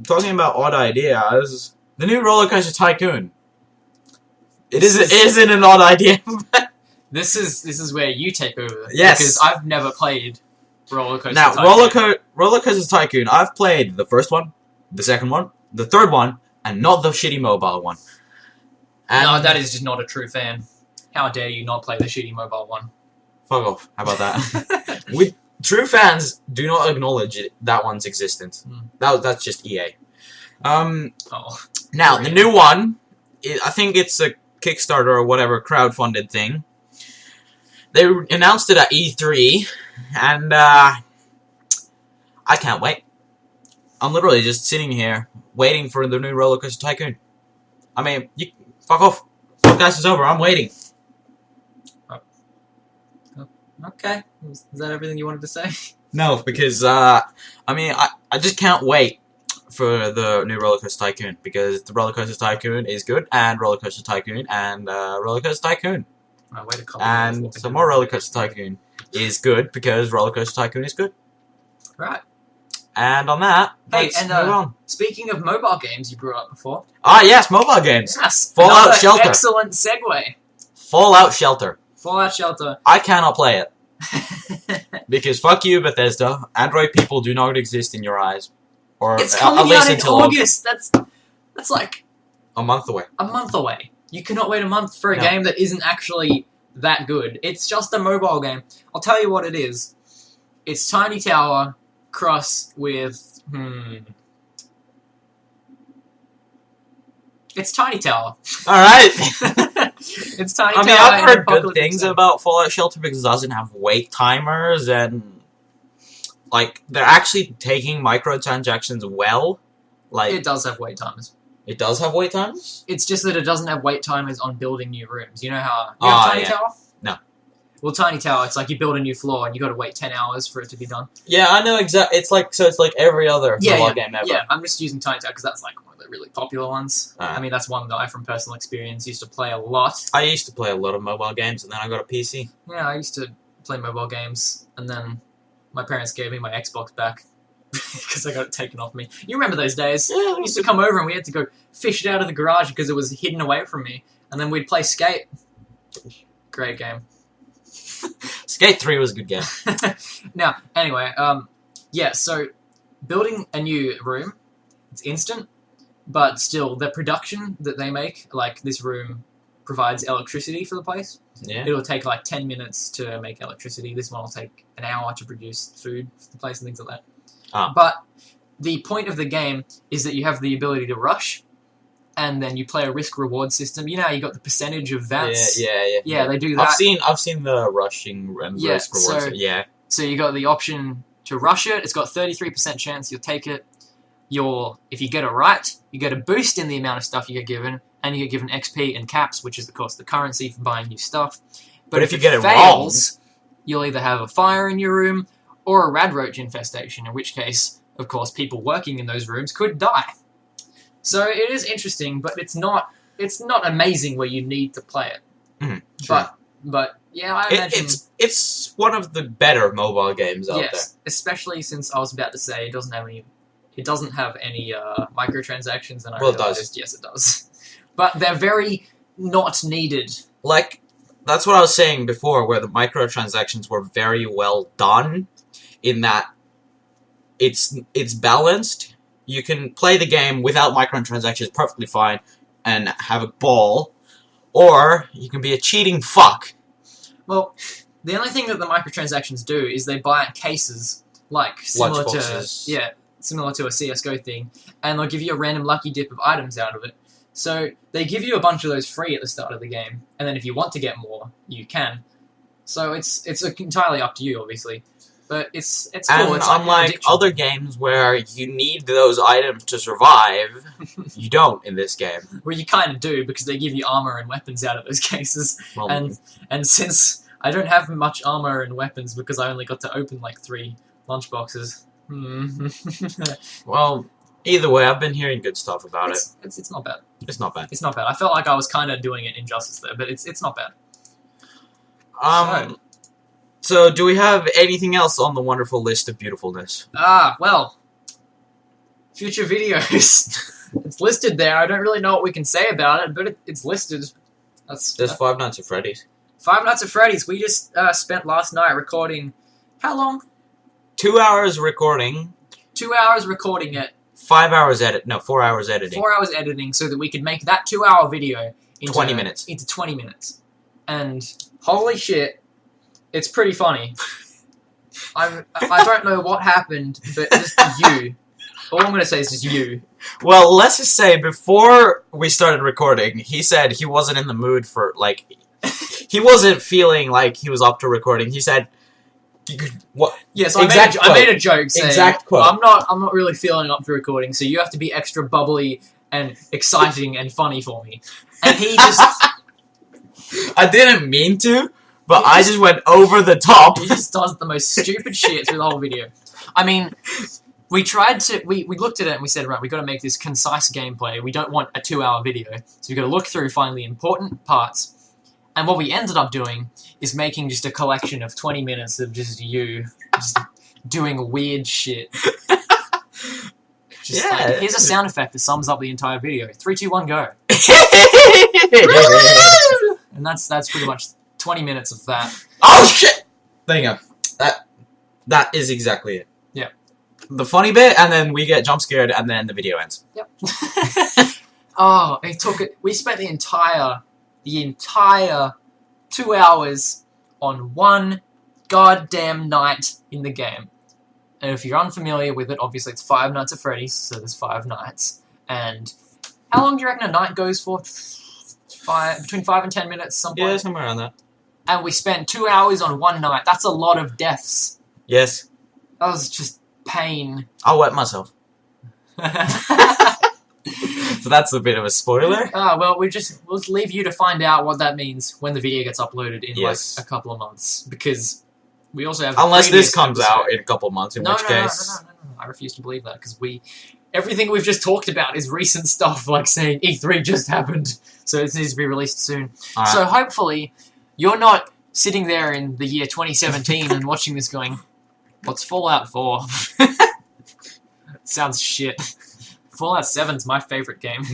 Talking about odd ideas, the new Roller Coaster Tycoon. It isn't an odd idea. This is where you take over. Yes. Because I've never played Roller Coaster Now, Tycoon. Roller Coaster Tycoon, I've played the first one, the second one, the third one, and not the shitty mobile one. And No, that is just not a true fan. How dare you not play the shitty mobile one? Fuck off. How about that? True fans do not acknowledge that one's existence. That's just EA. Oh. Now, the new one, I think it's a Kickstarter or whatever crowdfunded thing. They announced it at E3, and I can't wait. I'm literally just sitting here waiting for the new Roller Coaster Tycoon. I mean, fuck off. Podcast is over. I'm waiting. Okay. Is that everything you wanted to say? No, because I just can't wait for the new Roller Coaster Tycoon, because the Roller Coaster Tycoon is good, and Roller Coaster Tycoon, and Roller Coaster Tycoon. Way to And some more Roller Coaster Tycoon is good, because Roller Coaster Tycoon is good. Right. And on that, Hey, let's and move on. speaking of mobile games you brought up before. Ah, yes, mobile games. Yes. Fallout another Shelter. Excellent segue. Fallout Shelter. Fallout Shelter. I cannot play it. Because fuck you, Bethesda. Android people do not exist in your eyes. Or It's at coming least out in until August. That's like a month away. a month away. You cannot wait a month for a No. game that isn't actually that good. It's just a mobile game. I'll tell you what it is. It's Tiny Tower crossed with It's Tiny Tower. Alright. It's Tiny I mean, Tower. I've in heard good Apocalyptic things Zone. about Fallout Shelter because it doesn't have wait timers, and like they're actually taking microtransactions well. Like It does have wait times. it does have wait timers. It's just that it doesn't have wait timers on building new rooms. You know how you Ah, have Tiny yeah. Tower? No. Well, Tiny Tower, it's like you build a new floor and you got to wait 10 hours for it to be done. Yeah, I know exactly. It's like every other mobile game ever. Yeah, I'm just using Tiny Tower because that's like one of the really popular ones. Ah. I mean, that's one that I, from personal experience, used to play a lot. I used to play a lot of mobile games, and then I got a PC. Yeah, I used to play mobile games, and then my parents gave me my Xbox back because I got it taken off me. You remember those days? Yeah, I used to come over and we had to go fish it out of the garage because it was hidden away from me, and then we'd play Skate. Great game. Skate 3 was a good game. Now, anyway, yeah, so building a new room, it's instant, but still, the production that they make, like this room provides electricity for the place. Yeah. It'll take like 10 minutes to make electricity. This one will take an hour to produce food for the place and things like that. Ah. But the point of the game is that you have the ability to rush, and then you play a risk-reward system. You know how you got the percentage of VATs? Yeah, they do that. I've seen the rushing and Yeah, risk rewards. so- Yeah. So you got the option to rush it. It's got 33% chance you'll take it. If you get it right, you get a boost in the amount of stuff you get given, and you get given XP and caps, which is of course the currency for buying new stuff. But if you get it fails, you'll either have a fire in your room or a radroach infestation, in which case, of course, people working in those rooms could die. So it is interesting, but it's not amazing where you need to play it. Sure. But yeah, I imagine It's one of the better mobile games out yes, especially since I was about to say it doesn't have any microtransactions, and I Well, it realized does. yes, it does. But they're very not needed. there. Like, that's what I was saying before, where the microtransactions were very well done, in that it's balanced. You can play the game without microtransactions perfectly fine and have a ball, or you can be a cheating fuck. Well, The only thing that the microtransactions do is they buy cases, like similar to a CS:GO thing, and they'll give you a random lucky dip of items out of it. So they give you a bunch of those free at the start of the game, and then if you want to get more, you can. So it's entirely up to you, obviously. But it's cool. And it's like unlike other games where you need those items to survive, you don't in this game. Well, you kind of do, because they give you armor and weapons out of those cases. Well, And since I don't have much armor and weapons because I only got to open like 3 lunchboxes. well, either way, I've been hearing good stuff about it. It's not bad. It's not bad. It's not bad. I felt like I was kind of doing it injustice there, but it's not bad. So, do we have anything else on the wonderful list of beautifulness? Well, future videos. It's listed there. I don't really know what we can say about it, but it's listed. There's Five Nights at Freddy's. Five Nights at Freddy's. We just spent last night recording. How long? 2 hours recording. 2 hours recording it. 5 hours edit. No, 4 hours editing. 4 hours editing, so that we could make that 2-hour video into 20 minutes. Into 20 minutes. And holy shit, it's pretty funny. I don't know what happened, but just you. All I'm gonna say is just you. Well, let's just say before we started recording, he said he wasn't in the mood for he wasn't feeling like he was up to recording. He said, "What?" Yes, I made a joke saying, exact quote. I'm not really feeling up to recording, so you have to be extra bubbly and exciting and funny for me." And he just. I didn't mean to, but I just went over the top. He just does the most stupid shit through the whole video. I mean, we looked at it and we said, right, we got to make this concise gameplay. We don't want a 2-hour video, so we got to look through, find the important parts. And what we ended up doing is making just a collection of 20 minutes of just you just doing weird shit. Just like, here's a sound effect that sums up the entire video. 3, 2, 1, go. And that's pretty much 20 minutes of that. Oh shit! There you go. That is exactly it. Yeah. The funny bit, and then we get jump scared, and then the video ends. Yep. Oh, we spent the entire 2 hours on one goddamn night in the game. And if you're unfamiliar with it, obviously it's 5 Nights at Freddy's, so there's 5 nights. And how long do you reckon a night goes for? Between 5 and 10 minutes, somewhere. Yeah, somewhere around that. And we spent 2 hours on one night. That's a lot of deaths. Yes. That was just pain. I'll wet myself. So that's a bit of a spoiler. Well, we'll leave you to find out what that means when the video gets uploaded in like a couple of months, because we also have. Unless this comes out in a couple of months, in which case. No. I refuse to believe that, because everything we've just talked about is recent stuff, like saying E3 just happened, so it needs to be released soon. Right. So hopefully, you're not sitting there in the year 2017 and watching this going, "What's Fallout 4?" Sounds shit. Fallout 7's my favorite game.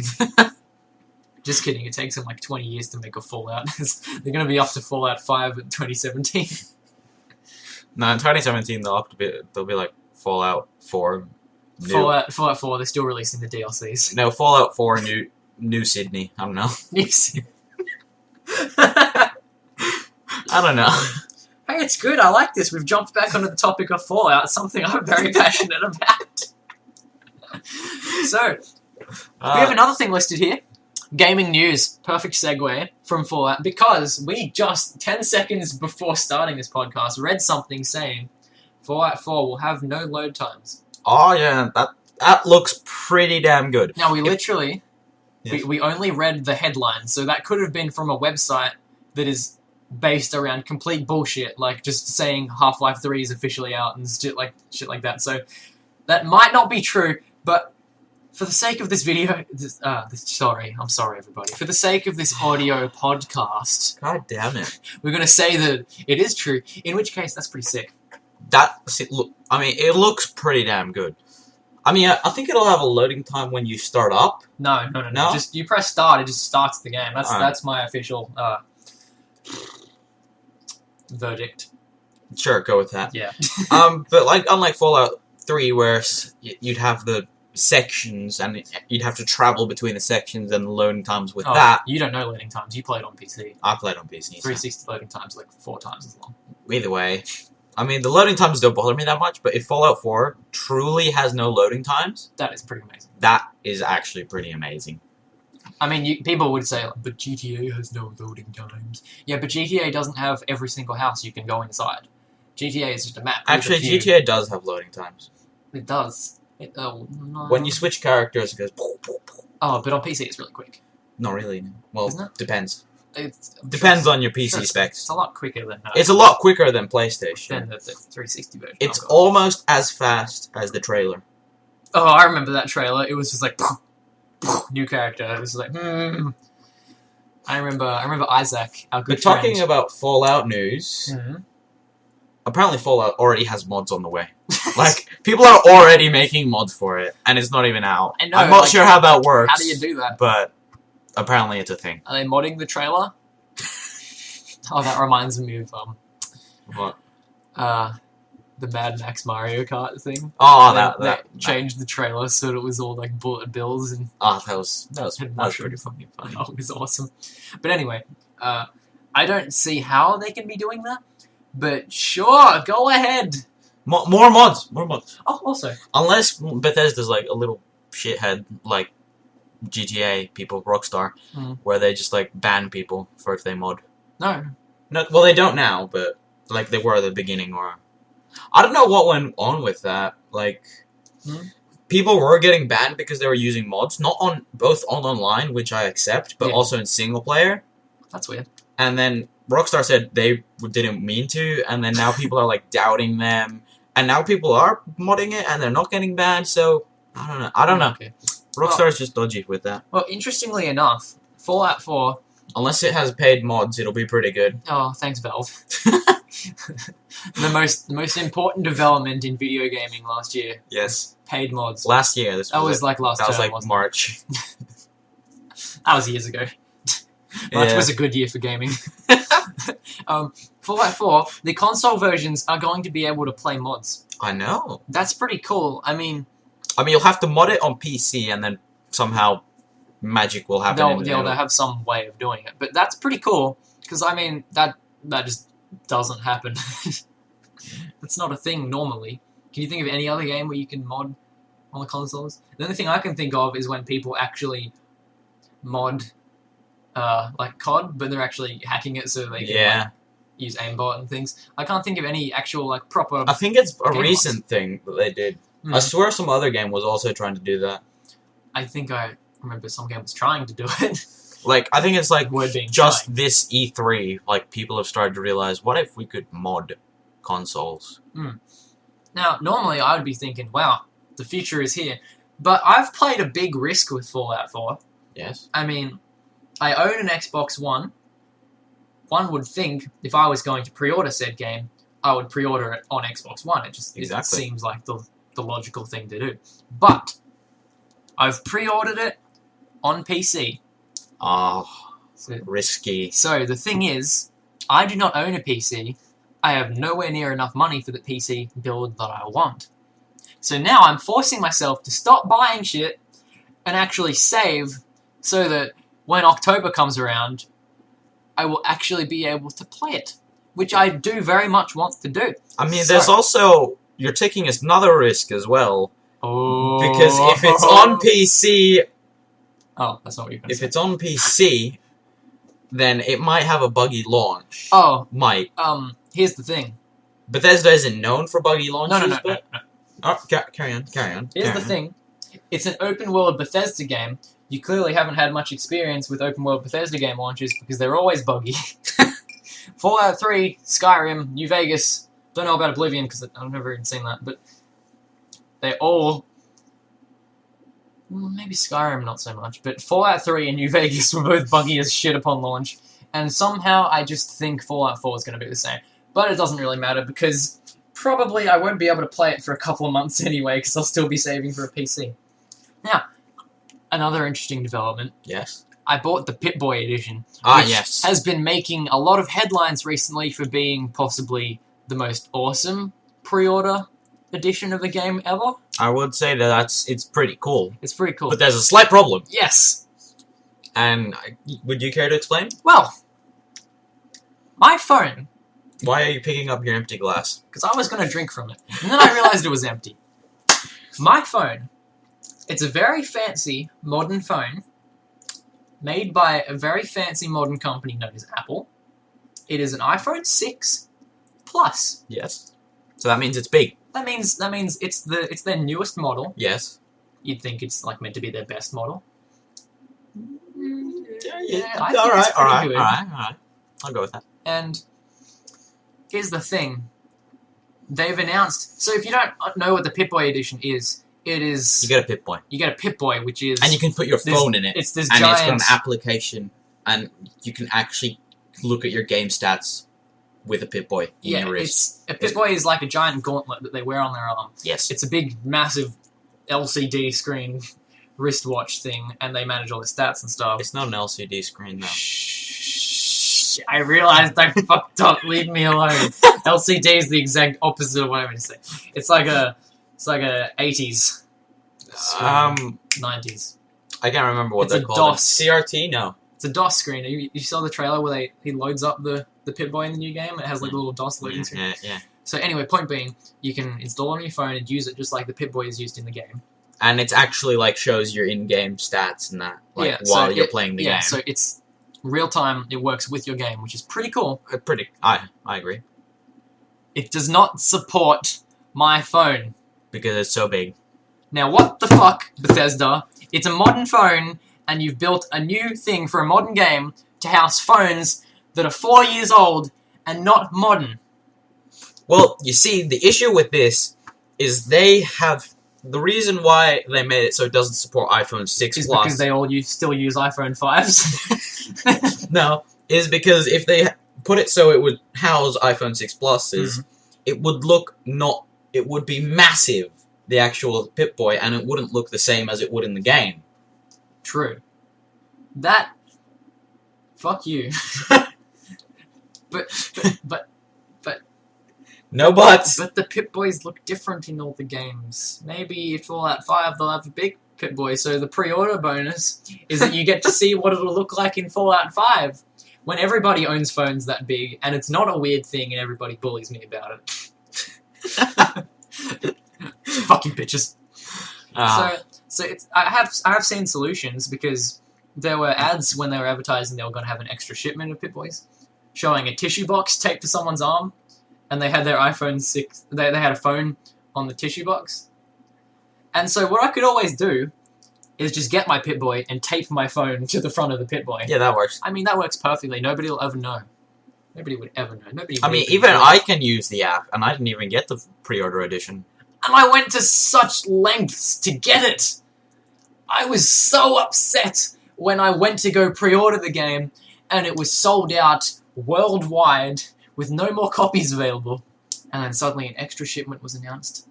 Just kidding, it takes them like 20 years to make a Fallout. They're going to be up to Fallout 5 in 2017. No, in 2017 they'll be like Fallout 4. Fallout 4, they're still releasing the DLCs. No, Fallout 4 New Sydney. I don't know. New Sydney. I don't know. Hey, it's good, I like this. We've jumped back onto the topic of Fallout, something I'm very passionate about. So, we have another thing listed here. Gaming news. Perfect segue from Fallout, because we just 10 seconds before starting this podcast read something saying Fallout 4 will have no load times. Oh yeah, that looks pretty damn good. Now we literally we only read the headline, so that could have been from a website that is based around complete bullshit, like just saying Half-Life 3 is officially out and shit like that. So that might not be true, but for the sake of this video, I'm sorry everybody. For the sake of this audio podcast, God damn it, we're gonna say that it is true. In which case, that's pretty sick. It looks pretty damn good. I mean, I think it'll have a loading time when you start up. No. Just you press start, it just starts the game. That's my official verdict. Sure, go with that. Yeah. But unlike Fallout 3, where you'd have the sections and you'd have to travel between the sections and the loading times with that. You don't know loading times. You played on PC. I played on PC. 360 loading times like 4 times as long. either way, I mean, the loading times don't bother me that much, but if Fallout 4 truly has no loading times, That is pretty amazing. that is actually pretty amazing. I mean, people would say, but GTA has no loading times. Yeah, but GTA doesn't have every single house you can go inside. GTA is just a map. Actually, GTA does have loading times. It does. No. When you switch characters, it goes... Oh, but on PC it's really quick. Not really. Well, Isn't it? depends. It's, Depends on your PC specs. It's a lot quicker than... It's a lot quicker than PlayStation. Than the 360 version. It's almost as fast as the trailer. Oh, I remember that trailer. It was just like... new character. It was like... I remember Isaac, our good But talking friend. about Fallout news... Apparently Fallout already has mods on the way. Like, people are already making mods for it, and it's not even out. I know, I'm not like, sure how that works. How do you do that? But apparently it's a thing. Are they modding the trailer? Oh, that reminds me of What? the Mad Max Mario Kart thing. Oh, They changed the trailer so that it was all like bullet bills and Oh, that was and pretty mushrooms. fucking funny. Oh, it was awesome. But anyway, I don't see how they can be doing that. But sure, go ahead. More mods. Oh, also, Unless Bethesda's like a little shithead, like GTA people, Rockstar, where they just like ban people for if they mod. no. No, well, they don't now, but like they were at the beginning, or I don't know what went on with that. Like, people were getting banned because they were using mods, not on both on online, which I accept, but also in single player. That's weird. And then Rockstar said they didn't mean to, and then now people are like doubting them, and now people are modding it, and they're not getting banned. So I don't know. Okay. Rockstar's just dodgy with that. Well, interestingly enough, Fallout 4. Unless it has paid mods, it'll be pretty good. Oh, thanks, Valve. the most important development in video gaming last year. Yes. Paid mods. Last year. That was like last That was term, like wasn't March. That was years ago. March was a good year for gaming. Fallout 4, the console versions are going to be able to play mods. I know. That's pretty cool. I mean, you'll have to mod it on PC, and then somehow magic will happen. they'll have some way of doing it. But that's pretty cool, because, I mean, that just doesn't happen. That's not a thing normally. Can you think of any other game where you can mod on the consoles? The only thing I can think of is when people actually mod, like COD, but they're actually hacking it so they can like, use aimbot and things. I can't think of any actual like proper... I think it's a recent thing that they did. Hmm. I swear some other game was also trying to do that. I think I remember some game was trying to do it. Like, I think it's like Word being just trying. this E3, like, people have started to realize, what if we could mod consoles? Now, normally I would be thinking, wow, the future is here. But I've played a big risk with Fallout 4. Yes. I mean, I own an Xbox One. One would think if I was going to pre-order said game, I would pre-order it on Xbox One. It just it seems like the logical thing to do. But I've pre-ordered it on PC. Oh, risky. So the thing is, I do not own a PC. I have nowhere near enough money for the PC build that I want. So now I'm forcing myself to stop buying shit and actually save so that when October comes around, I will actually be able to play it, which I do very much want to do. I mean, there's also, you're taking another risk as well. Oh. Because if it's on PC... Oh, that's not what you're going to say. If it's on PC, then it might have a buggy launch. Oh. Might. Here's the thing. Bethesda isn't known for buggy launches, No. Oh, carry on. Here's the thing. It's an open-world Bethesda game. You clearly haven't had much experience with open-world Bethesda game launches because they're always buggy. Fallout 3, Skyrim, New Vegas. Don't know about Oblivion because I've never even seen that, but they all... Maybe Skyrim not so much, but Fallout 3 and New Vegas were both buggy as shit upon launch, and somehow I just think Fallout 4 is going to be the same. But it doesn't really matter because probably I won't be able to play it for a couple of months anyway because I'll still be saving for a PC. Now, another interesting development. Yes. I bought the Pip-Boy edition, which has been making a lot of headlines recently for being possibly the most awesome pre-order edition of a game ever. I would say that it's pretty cool. It's pretty cool. But there's a slight problem. Yes. And would you care to explain? Well, my phone Why are you picking up your empty glass? Because I was going to drink from it. And then I realized it was empty. My phone. It's a very fancy modern phone made by a very fancy modern company known as Apple. It is an iPhone 6 Plus. Yes. So that means it's big. That means it's their newest model. Yes. You'd think it's like meant to be their best model. Yeah, I think it's pretty good. All right. I'll go with that. And here's the thing. They've announced... So if you don't know what the Pip-Boy edition is, it is... You get a Pip-Boy. You get a Pip-Boy, which is... And you can put your phone in it. It's this and giant... it's got an application. And you can actually look at your game stats with a Pip-Boy in your wrist. A Pip-Boy is like a giant gauntlet that they wear on their arm. Yes. It's a big, massive LCD screen wristwatch thing, and they manage all the stats and stuff. It's not an LCD screen, though. Shh. I realized I fucked up. Leave me alone. LCD is the exact opposite of what I'm going to say. It's like a 80s screen. 90s. I can't remember what It's they're a called. DOS. CRT? No. It's a DOS screen. You saw the trailer where he loads up the Pip-Boy in the new game? It has like a little DOS loading screen. Yeah. So anyway, point being, you can install it on your phone and use it just like the Pip-Boy is used in the game. And it's actually like shows your in-game stats and that, like while you're playing the game. Yeah, so it's real time. It works with your game, which is pretty cool. I agree. It does not support my phone Because it's so big. Now, what the fuck, Bethesda? It's a modern phone, and you've built a new thing for a modern game to house phones that are 4 years old and not modern. Well, you see, the issue with this is they have... The reason why they made it so it doesn't support iPhone 6 Is Plus... because they all still use iPhone 5s. No, is because if they put it so it would house iPhone 6 Pluses, it would look not... It would be massive, the actual Pip-Boy, and it wouldn't look the same as it would in the game. True. That... Fuck you. But... No buts! But the Pip-Boys look different in all the games. Maybe if Fallout 5 they'll have a big Pip-Boy, so the pre-order bonus is that you get to see what it'll look like in Fallout 5 when everybody owns phones that big, and it's not a weird thing and everybody bullies me about it. Fuck you, bitches. So it's, I have seen solutions, because there were ads when they were advertising they were going to have an extra shipment of Pip-Boys, showing a tissue box taped to someone's arm, and they had their iPhone 6, they had a phone on the tissue box. And so what I could always do is just get my Pip-Boy and tape my phone to the front of the Pip-Boy. Yeah, that works. I mean, that works perfectly. Nobody will ever know. Nobody would ever know. Even I can use the app, and I didn't even get the pre-order edition. And I went to such lengths to get it. I was so upset when I went to go pre-order the game, and it was sold out worldwide with no more copies available. And then suddenly an extra shipment was announced,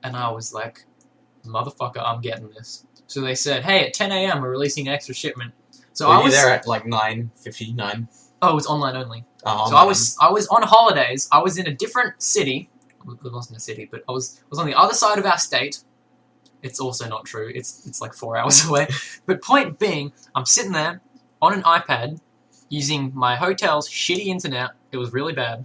and I was like, motherfucker, I'm getting this. So they said, hey, at 10 a.m. we're releasing an extra shipment. So Were you there at like 9:59? Oh, it was online only. Oh, so I was on holidays. I was in a different city. It wasn't a city, but I was on the other side of our state. It's also not true. It's like 4 hours away. But point being, I'm sitting there on an iPad using my hotel's shitty internet. It was really bad.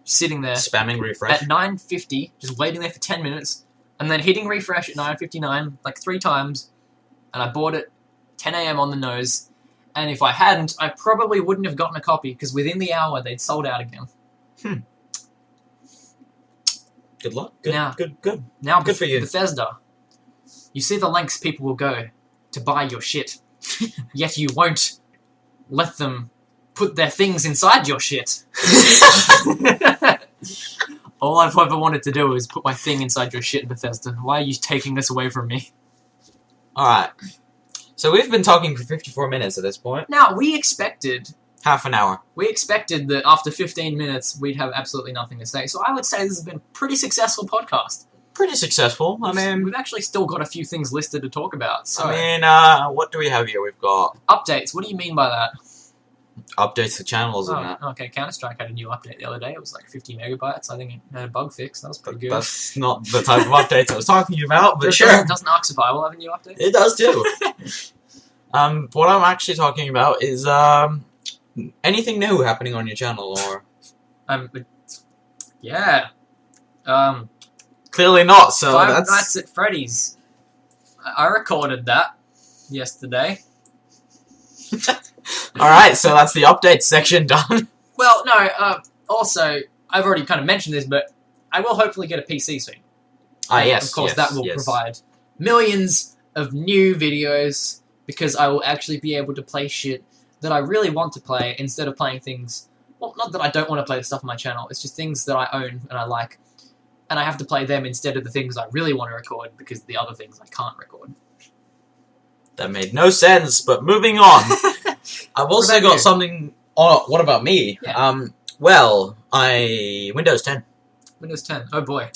Sitting there. Spamming refresh. At 9:50, just waiting there for 10 minutes, and then hitting refresh at 9:59, like 3 times, and I bought it 10 a.m. on the nose. And if I hadn't, I probably wouldn't have gotten a copy, because within the hour, they'd sold out again. Good luck. Now, Good for you. Bethesda, you see the lengths people will go to buy your shit, yet you won't let them put their things inside your shit. All I've ever wanted to do is put my thing inside your shit, Bethesda. Why are you taking this away from me? Alright. So we've been talking for 54 minutes at this point. Now, we expected Half an hour. that after 15 minutes, we'd have absolutely nothing to say. So I would say this has been a pretty successful podcast. Pretty successful. I mean, We've actually still got a few things listed to talk about. So, what do we have here? We've got updates. What do you mean by that? updates to channels and that. Okay, Counter-Strike had a new update the other day. It was like 50 megabytes. I think it had a bug fix. That was pretty good. That's not the type of updates I was talking about, but sure. Doesn't Ark Survival have a new update? It does too. What I'm actually talking about is anything new happening on your channel, or It's Yeah. Clearly not. So Five that's Nights at Freddy's. I recorded that yesterday. all right. So that's the update section done. Well, no. Also, I've already kind of mentioned this, but I will hopefully get a PC soon. And Yes. of course, yes, that will yes. provide millions of new videos because I will actually be able to play shit that I really want to play instead of playing things. Well, not that I don't want to play the stuff on my channel. It's just things that I own and I like, and I have to play them instead of the things I really want to record because the other things I can't record. That made no sense. But moving on, I've also got something. Oh, what about me? Yeah. Well, Windows 10. Windows 10. Oh boy.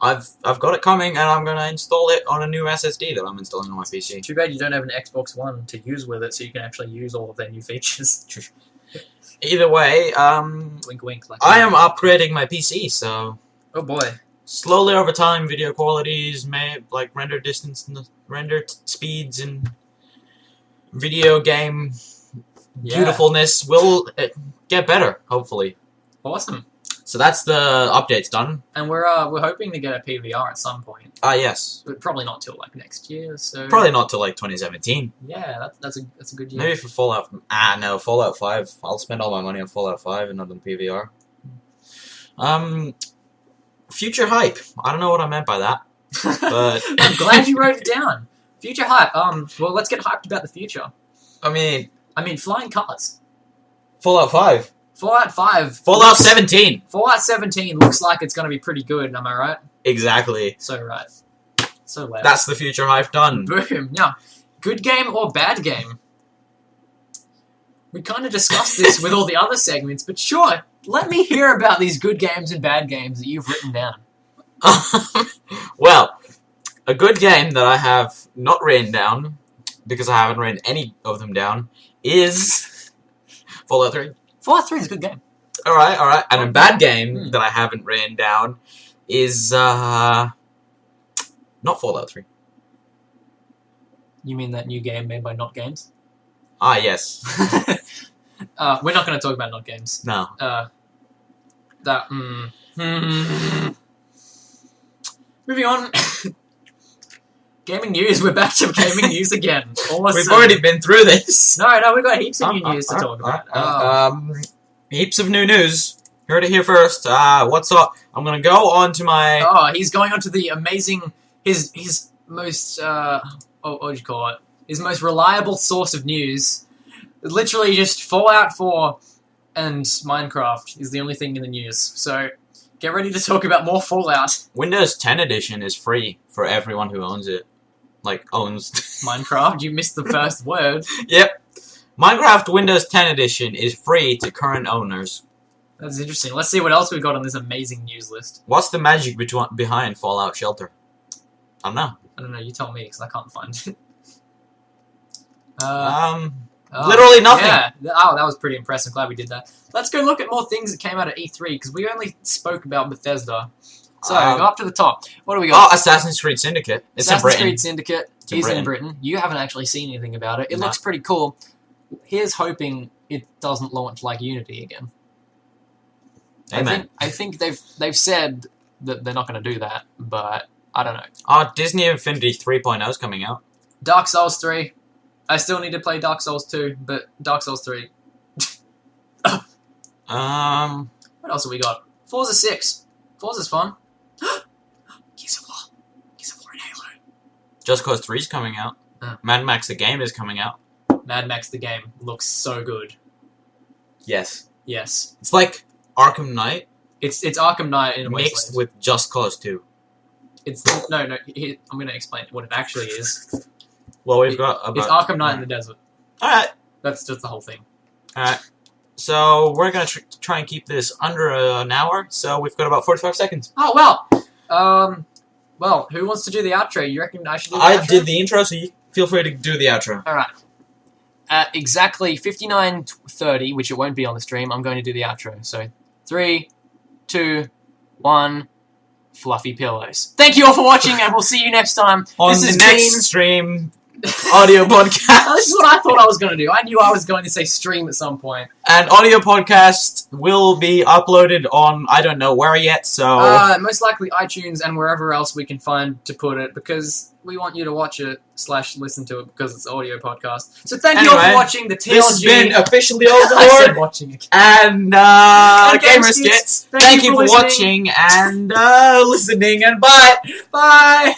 I've got it coming, and I'm gonna install it on a new SSD that I'm installing on my PC. Too bad you don't have an Xbox One to use with it, so you can actually use all of their new features. Either way, Wink, wink. Like I am upgrading my PC, so Oh boy. slowly over time, video qualities, like render distance, and render speeds, and video game beautifulness will get better, hopefully. Awesome. So that's the updates done. And we're hoping to get a PVR at some point. Yes. But probably not till like next year. So Probably not till like 2017. yeah, that's a good year. Maybe for Fallout. No, Fallout 5. I'll spend all my money on Fallout 5 and not on PVR. Future hype. I don't know what I meant by that, but I'm glad you wrote it down. Future hype. Well, let's get hyped about the future. I mean, flying colours. Fallout 5. Fallout 5. Fallout 17. Fallout 17 looks like it's going to be pretty good. Am I right? Exactly. So right. So loud. That's the future hype done. Boom. Now, good game or bad game? We kind of discussed this with all the other segments, but sure, let me hear about these good games and bad games that you've written down. Well, a good game that I have not written down, because I haven't written any of them down, is Fallout 3. Fallout 3 is a good game. Alright. And a bad game that I haven't written down is, not Fallout 3. You mean that new game made by Not Games? Yes. We're not going to talk about Not Games. No. Moving on. Gaming news. We're back to gaming news again. We've already been through this. No, we've got heaps of new news to talk about. Heaps of new news. Heard it here first. What's up? I'm gonna go on to my... Oh, he's going on to the amazing... His most... what would you call it? His most reliable source of news. Literally just Fallout 4 and Minecraft is the only thing in the news. So, get ready to talk about more Fallout. Windows 10 edition is free for everyone who owns it. Like, owns... Minecraft? You missed the first word. Yep. Minecraft Windows 10 edition is free to current owners. That's interesting. Let's see what else we've got on this amazing news list. What's the magic behind Fallout Shelter? I don't know. I don't know, you tell me, because I can't find it. Literally nothing. Yeah. Oh, that was pretty impressive. Glad we did that. Let's go look at more things that came out at E3, because we only spoke about Bethesda. So, go up to the top. What do we got? Oh, Assassin's Creed Syndicate. It's in Assassin's Britain. Creed Syndicate is in Britain. You haven't actually seen anything about it. It looks pretty cool. Here's hoping it doesn't launch like Unity again. Amen. I think they've said that they're not going to do that, but I don't know. Oh, Disney Infinity 3.0 is coming out. Dark Souls 3. I still need to play Dark Souls 2, but Dark Souls 3. What else have we got? Forza 6. Forza's fun. Gears of War and Halo. Just Cause 3 is coming out. Mad Max the game is coming out. Mad Max the game looks so good. Yes. Yes. It's like Arkham Knight It's Arkham Knight in a mixed with Just Cause 2. It's no. Here, I'm going to explain what it actually is. Well, we've got about... It's Arkham Knight in the desert. Alright. That's just the whole thing. Alright. So, we're going to try and keep this under an hour, so we've got about 45 seconds. Oh, well. Well, who wants to do the outro? You reckon I should do the outro? I did the intro, so you feel free to do the outro. Alright. At exactly 59:30, which it won't be on the stream, I'm going to do the outro. So, 3, 2, 1... Fluffy pillows. Thank you all for watching, and we'll see you next time. On This the has next been stream, audio podcast. This is what I thought I was going to do. I knew I was going to say stream at some point. And audio podcast will be uploaded on, I don't know where yet, so... most likely iTunes and wherever else we can find to put it, because we want you to watch it / listen to it, because it's audio podcast. So thank you all for watching the TLG. This has been officially I said Overlord. watching it. And, And Gamer Skits. Thank you for watching and listening, and bye! Bye!